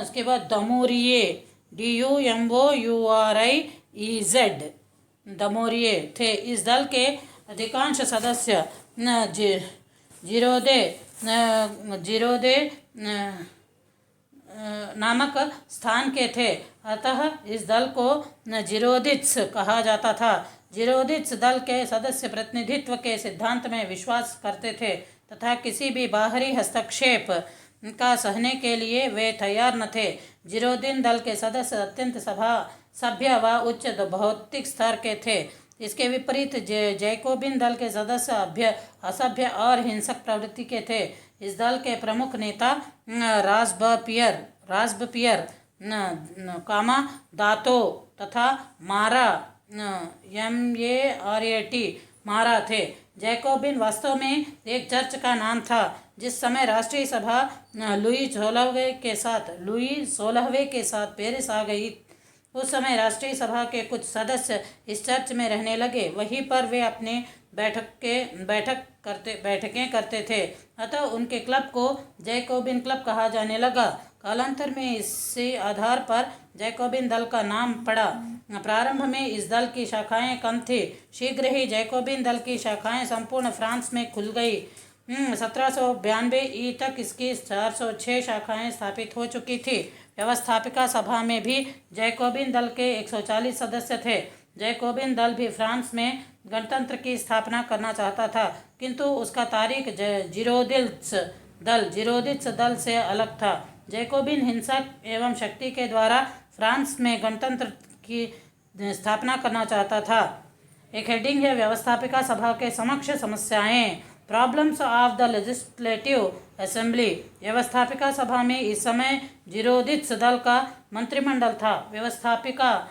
उसके बाद दमोरिये DUMOURIEZ दमोरिये थे। इस दल के अधिकांश सदस्य जिरोदे नामक स्थान के थे, अतः इस दल को जिरोदित्स कहा जाता था। जिरोदित्स दल के सदस्य प्रतिनिधित्व के सिद्धांत में विश्वास करते थे तथा किसी भी बाहरी हस्तक्षेप का सहने के लिए वे तैयार न थे। जिरोदिन दल के सदस्य अत्यंत सभ्य व उच्च भौतिक स्तर के थे। इसके विपरीत जैकोबिन दल के सदस्य असभ्य और हिंसक प्रवृत्ति के थे। इस दल के प्रमुख नेता रास्बपियर दातो तथा मारा MARAT मारा थे। जैकोबिन वास्तव में एक चर्च का नाम था। जिस समय राष्ट्रीय सभा लुई 16वें के साथ पेरिस आ गई, उस समय राष्ट्रीय सभा के कुछ सदस्य इस चर्च में रहने लगे। वहीं पर वे अपनी बैठकें करते थे, अतः उनके क्लब को जैकोबिन क्लब कहा जाने लगा। कालांतर में इसी आधार पर जैकोबिन दल का नाम पड़ा। प्रारंभ में इस दल की शाखाएं कम थी। शीघ्र ही जैकोबिन दल की शाखाएं संपूर्ण फ्रांस में खुल गई। 1792 तक इसकी 406 शाखाएं स्थापित हो चुकी थी। व्यवस्थापिका सभा में भी जैकोबिन दल के 140 सदस्य थे। जैकोबिन दल भी फ्रांस में गणतंत्र की स्थापना करना चाहता था, किंतु उसका तारीख जिरोदित्स दल से अलग था। जैकोबिन हिंसा एवं शक्ति के द्वारा फ्रांस में गणतंत्र की स्थापना करना चाहता था। एक हेडिंग है व्यवस्थापिका सभा के समक्ष समस्याएं। Problems of the legislative assembly. व्यवस्थापिका सभा में इस समय जिरोदित्स दल का मंत्रिमंडल था। व्यवस्थापिका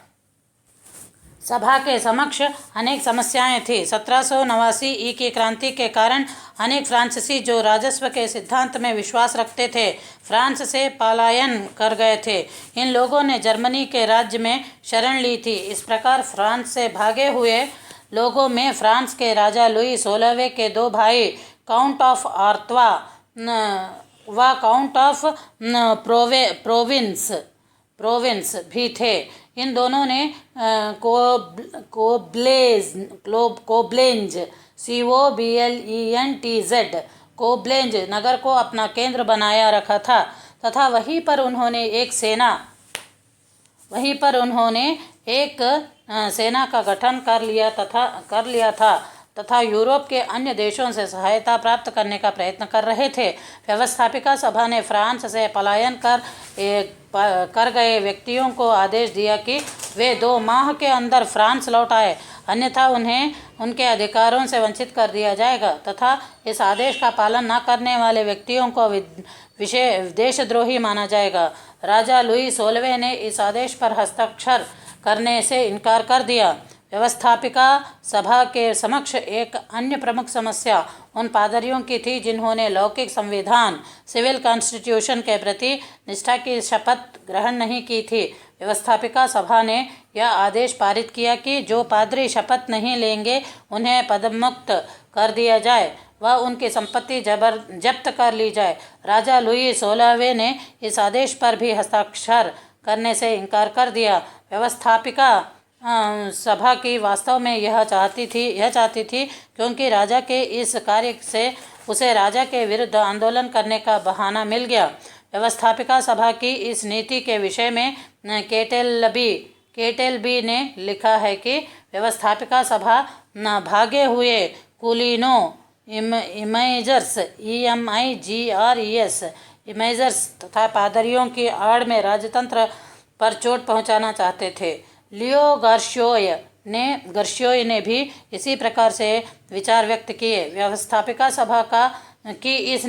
सभा के समक्ष अनेक समस्याएं थी। 1789 ई की क्रांति के कारण अनेक फ्रांसीसी जो राजस्व के सिद्धांत में विश्वास रखते थे, फ्रांस से पलायन कर गए थे। इन लोगों ने जर्मनी के राज्य में शरण ली थी। इस प्रकार फ्रांस से भागे हुए लोगों में फ्रांस के राजा लुई 16वें के दो भाई काउंट ऑफ आर्तवा व काउंट ऑफ प्रोविंस भी थे। इन दोनों ने कोब्लेंज COBLENTZ कोब्लेंज नगर को अपना केंद्र बनाया रखा था तथा वहीं पर उन्होंने एक सेना का गठन कर लिया था तथा यूरोप के अन्य देशों से सहायता प्राप्त करने का प्रयत्न कर रहे थे। व्यवस्थापिका सभा ने फ्रांस से पलायन कर गए व्यक्तियों को आदेश दिया कि वे 2 माह के अंदर फ्रांस लौट आए, अन्यथा उन्हें उनके अधिकारों से वंचित कर दिया जाएगा तथा इस आदेश का पालन न करने वाले व्यक्तियों को देशद्रोही माना जाएगा। राजा लुई 16वें ने इस आदेश पर हस्ताक्षर करने से इनकार कर दिया। व्यवस्थापिका सभा के समक्ष एक अन्य प्रमुख समस्या उन पादरियों की थी जिन्होंने लौकिक संविधान सिविल कॉन्स्टिट्यूशन के प्रति निष्ठा की शपथ ग्रहण नहीं की थी। व्यवस्थापिका सभा ने यह आदेश पारित किया कि जो पादरी शपथ नहीं लेंगे उन्हें पदमुक्त कर दिया जाए व उनकी संपत्ति जब्त कर ली जाए। राजा लुई 16वें ने इस आदेश पर भी हस्ताक्षर करने से इनकार कर दिया। व्यवस्थापिका सभा की वास्तव में यह चाहती थी क्योंकि राजा के इस कार्य से उसे राजा के विरुद्ध आंदोलन करने का बहाना मिल गया। व्यवस्थापिका सभा की इस नीति के विषय में केटेलबी ने लिखा है कि व्यवस्थापिका सभा भागे हुए कुलीनों इमेजर्स तथा पादरियों की आड़ में राजतंत्र पर चोट पहुंचाना चाहते थे। लियो गर्शियोय ने भी इसी प्रकार से विचार व्यक्त किए। व्यवस्थापिका सभा की इस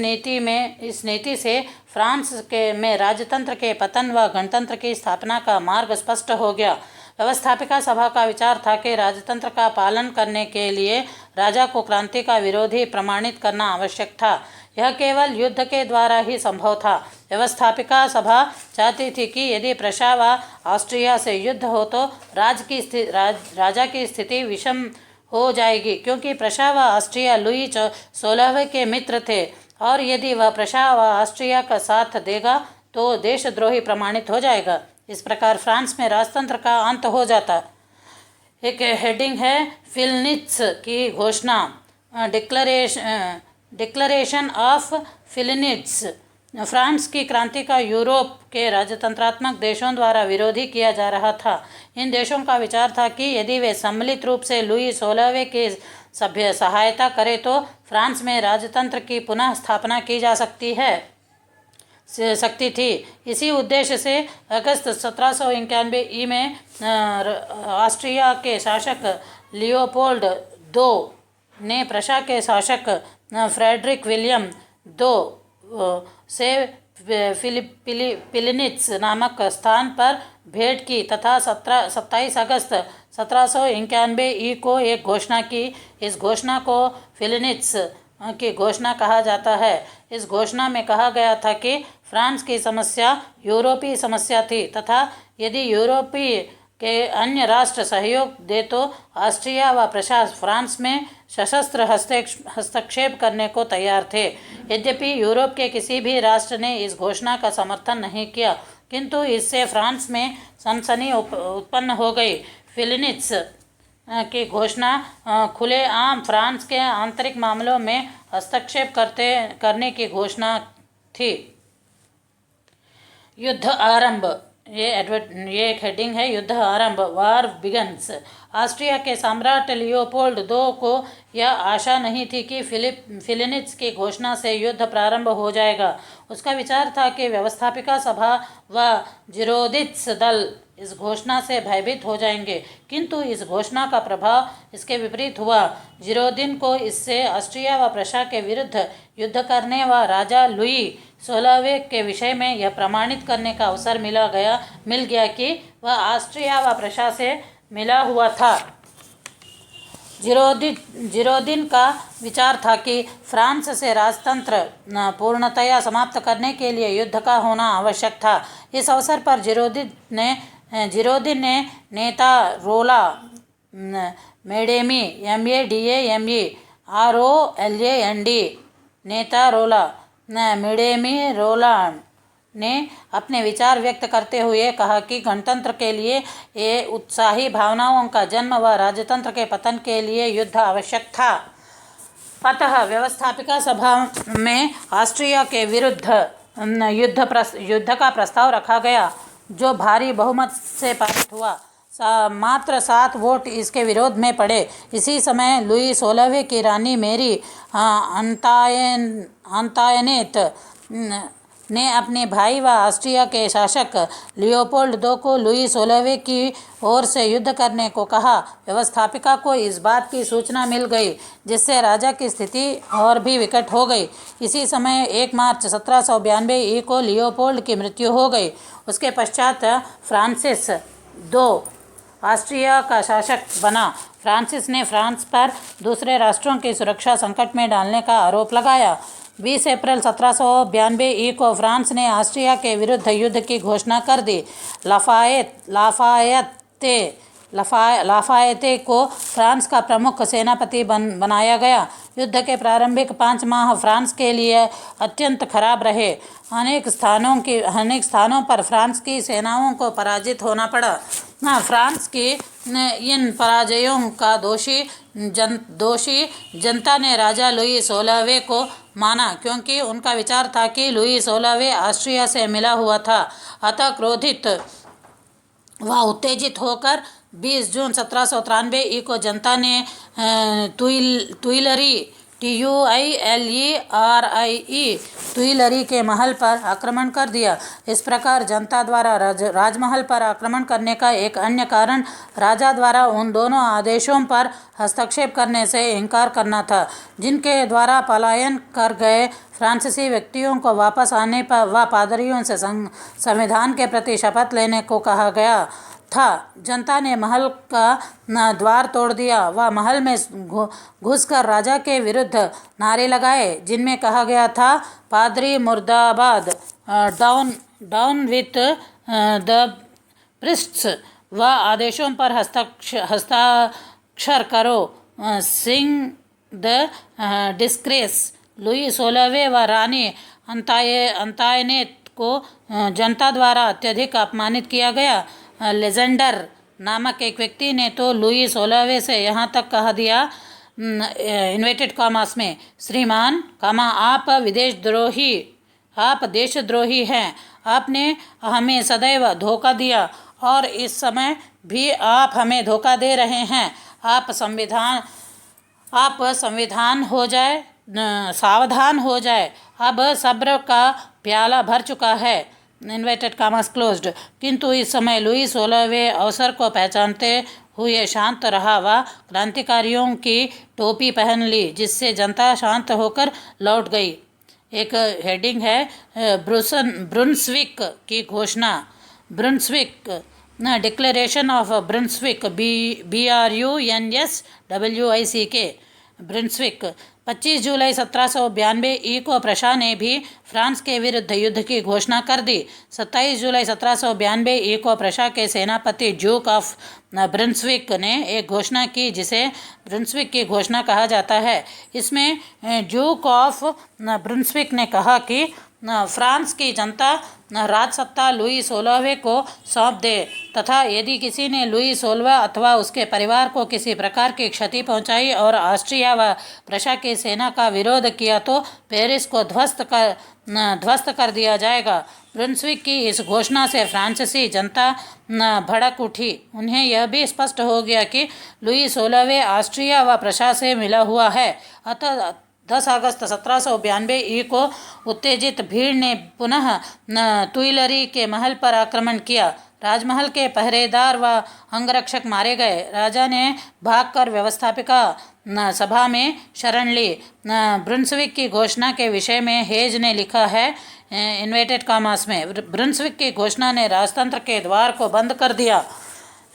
नीति से फ्रांस में राजतंत्र के पतन व गणतंत्र की स्थापना का मार्ग स्पष्ट हो गया। व्यवस्थापिका सभा का विचार था कि राजतंत्र का पालन करने के लिए राजा को क्रांति का विरोधी प्रमाणित करना आवश्यक था। यह केवल युद्ध के द्वारा ही संभव था। व्यवस्थापिका सभा चाहती थी कि यदि प्रशा व ऑस्ट्रिया से युद्ध हो तो राजा की स्थिति विषम हो जाएगी, क्योंकि प्रशा व ऑस्ट्रिया लुई 16वें के मित्र थे और यदि वह प्रशा व ऑस्ट्रिया का साथ देगा तो देशद्रोही प्रमाणित हो जाएगा। इस प्रकार फ्रांस में राजतंत्र का अंत हो जाता। एक हेडिंग है फिलनिट्ज की घोषणा, डिक्लेरेशन ऑफ फिलनिट्ज। फ्रांस की क्रांति का यूरोप के राजतंत्रात्मक देशों द्वारा विरोधी किया जा रहा था। इन देशों का विचार था कि यदि वे सम्मिलित रूप से लुई 16वें की सहायता करें तो फ्रांस में राजतंत्र की पुनः स्थापना की जा सकती थी। इसी उद्देश्य से अगस्त 1791 ई में ऑस्ट्रिया के शासक लियोपोल्ड II ने प्रशा के शासक फ्रेडरिक विलियम II से पिलिनिट्स नामक स्थान पर भेंट की तथा 27 अगस्त 1791 ई को एक घोषणा की। इस घोषणा को फिलनिट्स की घोषणा कहा जाता है। इस घोषणा में कहा गया था कि फ्रांस की समस्या यूरोपीय समस्या थी तथा यदि यूरोपीय के अन्य राष्ट्र सहयोग दे तो ऑस्ट्रिया व प्रशा फ्रांस में सशस्त्र हस्तक्षेप करने को तैयार थे। यद्यपि यूरोप के किसी भी राष्ट्र ने इस घोषणा का समर्थन नहीं किया, किंतु इससे फ्रांस में सनसनी उत्पन्न हो गई। फिलनिट्स की घोषणा खुलेआम फ्रांस के आंतरिक मामलों में हस्तक्षेप करने की घोषणा थी। युद्ध आरंभ, ये एक हेडिंग है, युद्ध आरंभ, वार बिगन्स। ऑस्ट्रिया के सम्राट लियोपोल्ड II को यह आशा नहीं थी कि फिलनिट्स की घोषणा से युद्ध प्रारंभ हो जाएगा। उसका विचार था कि व्यवस्थापिका सभा व जिरोदित्स दल इस घोषणा से भयभीत हो जाएंगे, किंतु इस घोषणा का प्रभाव इसके विपरीत हुआ। जीरोदिन को इससे ऑस्ट्रिया व प्रशा के विरुद्ध युद्ध करने व राजा लुई 16वें के विषय में यह प्रमाणित करने का अवसर मिल गया कि वह ऑस्ट्रिया व प्रशा से मिला हुआ था। जीरोदिन का विचार था कि फ्रांस से राजतंत्र पूर्णतया समाप्त करने के लिए युद्ध का होना आवश्यक था। इस अवसर पर जीरोदिन ने नेता रोला मेडेमी MEDAME नेता रोला मेडेमी रोलांड ने अपने विचार व्यक्त करते हुए कहा कि गणतंत्र के लिए ये उत्साही भावनाओं का जन्म व राजतंत्र के पतन के लिए युद्ध आवश्यक था। अतः व्यवस्थापिका सभा में ऑस्ट्रिया के विरुद्ध युद्ध का प्रस्ताव रखा गया, जो भारी बहुमत से पारित हुआ। मात्र 7 वोट इसके विरोध में पड़े। इसी समय लुई 16वें की रानी मेरी अंतायनेत ने अपने भाई व ऑस्ट्रिया के शासक लियोपोल्ड II को लुई 16वें की ओर से युद्ध करने को कहा। व्यवस्थापिका को इस बात की सूचना मिल गई, जिससे राजा की स्थिति और भी विकट हो गई। इसी समय 1 मार्च 1792 को लियोपोल्ड की मृत्यु हो गई। उसके पश्चात फ्रांसिस II ऑस्ट्रिया का शासक बना। फ्रांसिस ने फ्रांस पर दूसरे राष्ट्रों की सुरक्षा संकट में डालने का आरोप लगाया। 20 अप्रैल 1792 को फ्रांस ने ऑस्ट्रिया के विरुद्ध युद्ध की घोषणा कर दी। लाफायते को फ्रांस का प्रमुख सेनापति बनाया गया। युद्ध के प्रारंभिक 5 माह फ्रांस के लिए अत्यंत खराब रहे। अनेक स्थानों पर फ्रांस की सेनाओं को पराजित होना पड़ा। फ्रांस की इन पराजयों का दोषी जनता ने राजा लुई 16वें को माना, क्योंकि उनका विचार था कि लुई 16वें ऑस्ट्रिया से मिला हुआ था। अतः क्रोधित व उत्तेजित होकर 20 जून 1793 को जनता ने तुइलरी के महल पर आक्रमण कर दिया। इस प्रकार जनता द्वारा राजमहल पर आक्रमण करने का एक अन्य कारण राजा द्वारा उन दोनों आदेशों पर हस्तक्षेप करने से इनकार करना था, जिनके द्वारा पलायन कर गए फ्रांसीसी व्यक्तियों को वापस आने पर व पादरियों से संविधान के प्रति शपथ लेने को कहा गया था। जनता ने महल का द्वार तोड़ दिया व महल में घुसकर राजा के विरुद्ध नारे लगाए, जिनमें कहा गया था, पादरी मुर्दाबाद, डाउन विथ द प्रिस्ट्स व आदेशों पर हस्ताक्षर करो, सिंग द डिस्ग्रेस। लुई 16वें व रानी अंतायनेत को जनता द्वारा अत्यधिक अपमानित किया गया। लेजेंडर नामक एक व्यक्ति ने तो लुई 16वें से यहाँ तक कह दिया, इन्वर्टेड कॉमास में, श्रीमान आप देशद्रोही हैं। आपने हमें सदैव धोखा दिया और इस समय भी आप हमें धोखा दे रहे हैं। आप सावधान हो जाए। अब सब्र का प्याला भर चुका है, इन्वर्टेड कॉमास क्लोज्ड। किंतु इस समय लुई 16वें अवसर को पहचानते हुए शांत रहा व क्रांतिकारियों की टोपी पहन ली, जिससे जनता शांत होकर लौट गई। एक हेडिंग है, ब्रुन्सविक की घोषणा। Brunswick, declaration of Brunswick, BRUNSWICK। Brunswick 25 जुलाई 1792 को प्रशा ने भी फ्रांस के विरुद्ध युद्ध की घोषणा कर दी। 27 जुलाई 1792 को प्रशा के सेनापति ड्यूक ऑफ ब्रुन्सविक ने एक घोषणा की, जिसे ब्रुन्सविक की घोषणा कहा जाता है। इसमें ड्यूक ऑफ ब्रुन्सविक ने कहा कि फ्रांस की जनता राजसत्ता लुई 16वें को सौंप दे, तथा यदि किसी ने लुई 16वां अथवा उसके परिवार को किसी प्रकार की क्षति पहुंचाई और ऑस्ट्रिया व प्रशा की सेना का विरोध किया तो पेरिस को ध्वस्त कर दिया जाएगा। ब्रुन्सविक की इस घोषणा से फ्रांसीसी जनता भड़क उठी। उन्हें यह भी स्पष्ट हो गया कि लुई 16वें ऑस्ट्रिया व प्रशा से मिला हुआ है। अतः 10 अगस्त 1792 को उत्तेजित भीड़ ने पुनः तुइलरी के महल पर आक्रमण किया। राजमहल के पहरेदार व अंगरक्षक मारे गए। राजा ने भागकर व्यवस्थापिका सभा में शरण ली। ब्रुंसविक की घोषणा के विषय में हेज ने लिखा है, इन्वर्टेड कॉमास में, ब्रुंसविक की घोषणा ने राजतंत्र के द्वार को बंद कर दिया,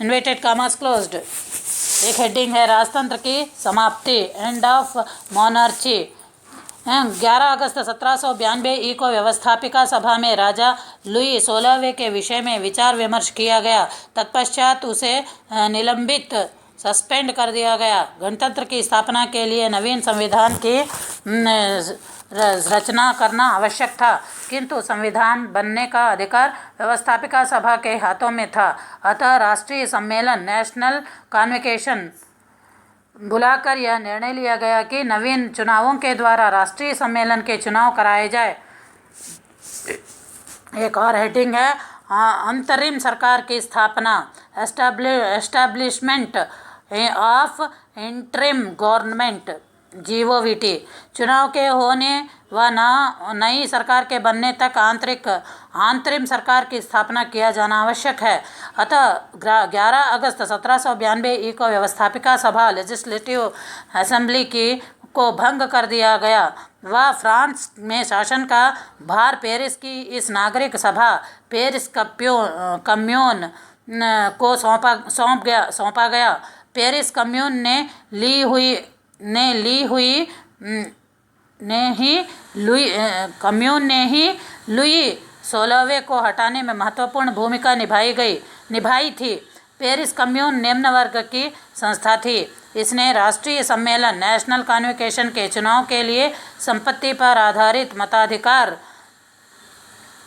इन्वर्टेड कॉमास क्लोज्ड। एक हेडिंग है राजतंत्र की समाप्ति, एंड ऑफ मोनार्ची। 11 अगस्त 1792 को व्यवस्थापिका सभा में राजा लुई 16वें के विषय में विचार विमर्श किया गया। तत्पश्चात उसे निलंबित सस्पेंड कर दिया गया। गणतंत्र की स्थापना के लिए नवीन संविधान की रचना करना आवश्यक था, किंतु संविधान बनने का अधिकार व्यवस्थापिका सभा के हाथों में था। अतः राष्ट्रीय सम्मेलन, नेशनल कन्वोकेशन, बुलाकर यह निर्णय लिया गया कि नवीन चुनावों के द्वारा राष्ट्रीय सम्मेलन के चुनाव कराए जाए। एक और हेडिंग है अंतरिम सरकार की स्थापना, establishment of interim government, GOVT। चुनाव के होने व नई सरकार के बनने तक अंतरिम सरकार की स्थापना किया जाना आवश्यक है। अतः 11 अगस्त 1792 को व्यवस्थापिका सभा, लेजिस्लेटिव असेंबली को भंग कर दिया गया व फ्रांस में शासन का भार पेरिस की इस नागरिक सभा, पेरिस कम्यून को सौंपा गया। पेरिस कम्यून ने लुई 16वें को हटाने में महत्वपूर्ण भूमिका निभाई थी। पेरिस कम्यून निम्न वर्ग की संस्था थी। इसने राष्ट्रीय सम्मेलन, नेशनल कन्वोकेशन के चुनाव के लिए संपत्ति पर आधारित मताधिकार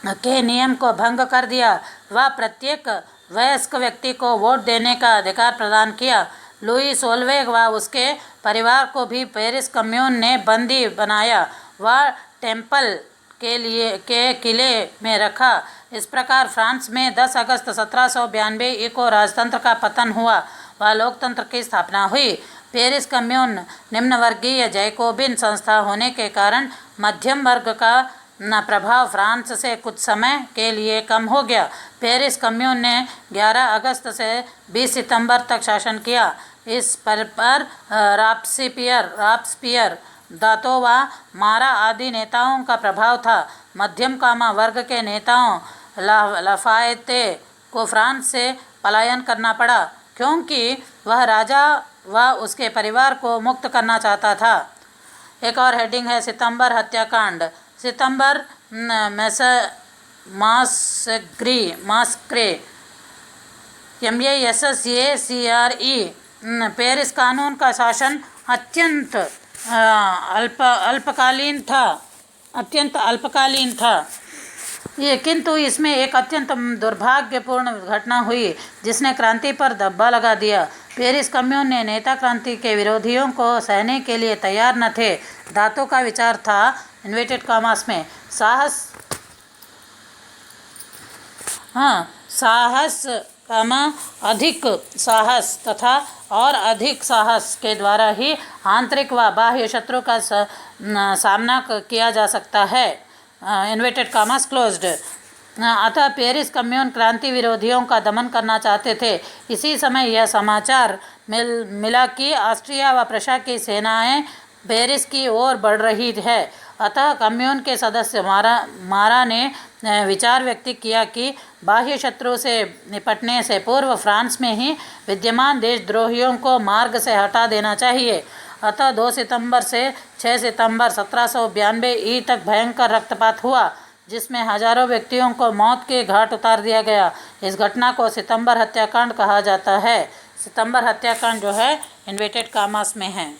के नियम को भंग कर दिया व प्रत्येक वयस्क व्यक्ति को वोट देने का अधिकार प्रदान किया। लुई 16वें व उसके परिवार को भी पेरिस कम्यून ने बंदी बनाया व टेम्पल के किले में रखा। इस प्रकार फ्रांस में 10 अगस्त 1792 को राजतंत्र का पतन हुआ व लोकतंत्र की स्थापना हुई। पेरिस कम्यून निम्नवर्गीय जैकोबिन संस्था होने के कारण मध्यम वर्ग का प्रभाव फ्रांस से कुछ समय के लिए कम हो गया। पेरिस कम्यून ने 11 अगस्त से 20 सितंबर तक शासन किया। इस पर रॉबस्पियर, दातो व मारा आदि नेताओं का प्रभाव था। मध्यम कामा वर्ग के नेताओं लाफायते को फ्रांस से पलायन करना पड़ा, क्योंकि वह राजा व उसके परिवार को मुक्त करना चाहता था। एक और हेडिंग है सितंबर हत्याकांड, सितंबर मास्क्रे, MASSACRE। पेरिस कानून का शासन अत्यंत अल्पकालीन था। ये किंतु इसमें एक अत्यंत दुर्भाग्यपूर्ण घटना हुई जिसने क्रांति पर धब्बा लगा दिया। पेरिस कम्यून ने नेता क्रांति के विरोधियों को सहने के लिए तैयार न थे। दातो का विचार था, इन्वर्टेड कॉमास में, अधिक साहस तथा और अधिक साहस के द्वारा ही आंतरिक व बाह्य शत्रु का सामना किया जा सकता है, इन्वर्टेड कॉमास क्लोज्ड। अतः पेरिस कम्यून क्रांति विरोधियों का दमन करना चाहते थे। इसी समय यह समाचार मिला कि ऑस्ट्रिया व प्रशा की सेनाएं पेरिस की ओर बढ़ रही है। अतः कम्यून के सदस्य मारा ने विचार व्यक्त किया कि बाह्य शत्रु से निपटने से पूर्व फ्रांस में ही विद्यमान देशद्रोहियों को मार्ग से हटा देना चाहिए। अतः 2 सितंबर से 6 सितंबर 1792 तक भयंकर रक्तपात हुआ, जिसमें हजारों व्यक्तियों को मौत के घाट उतार दिया गया। इस घटना को सितंबर हत्याकांड कहा जाता है। सितंबर हत्याकांड जो है इन्वर्टेड कॉमास में है।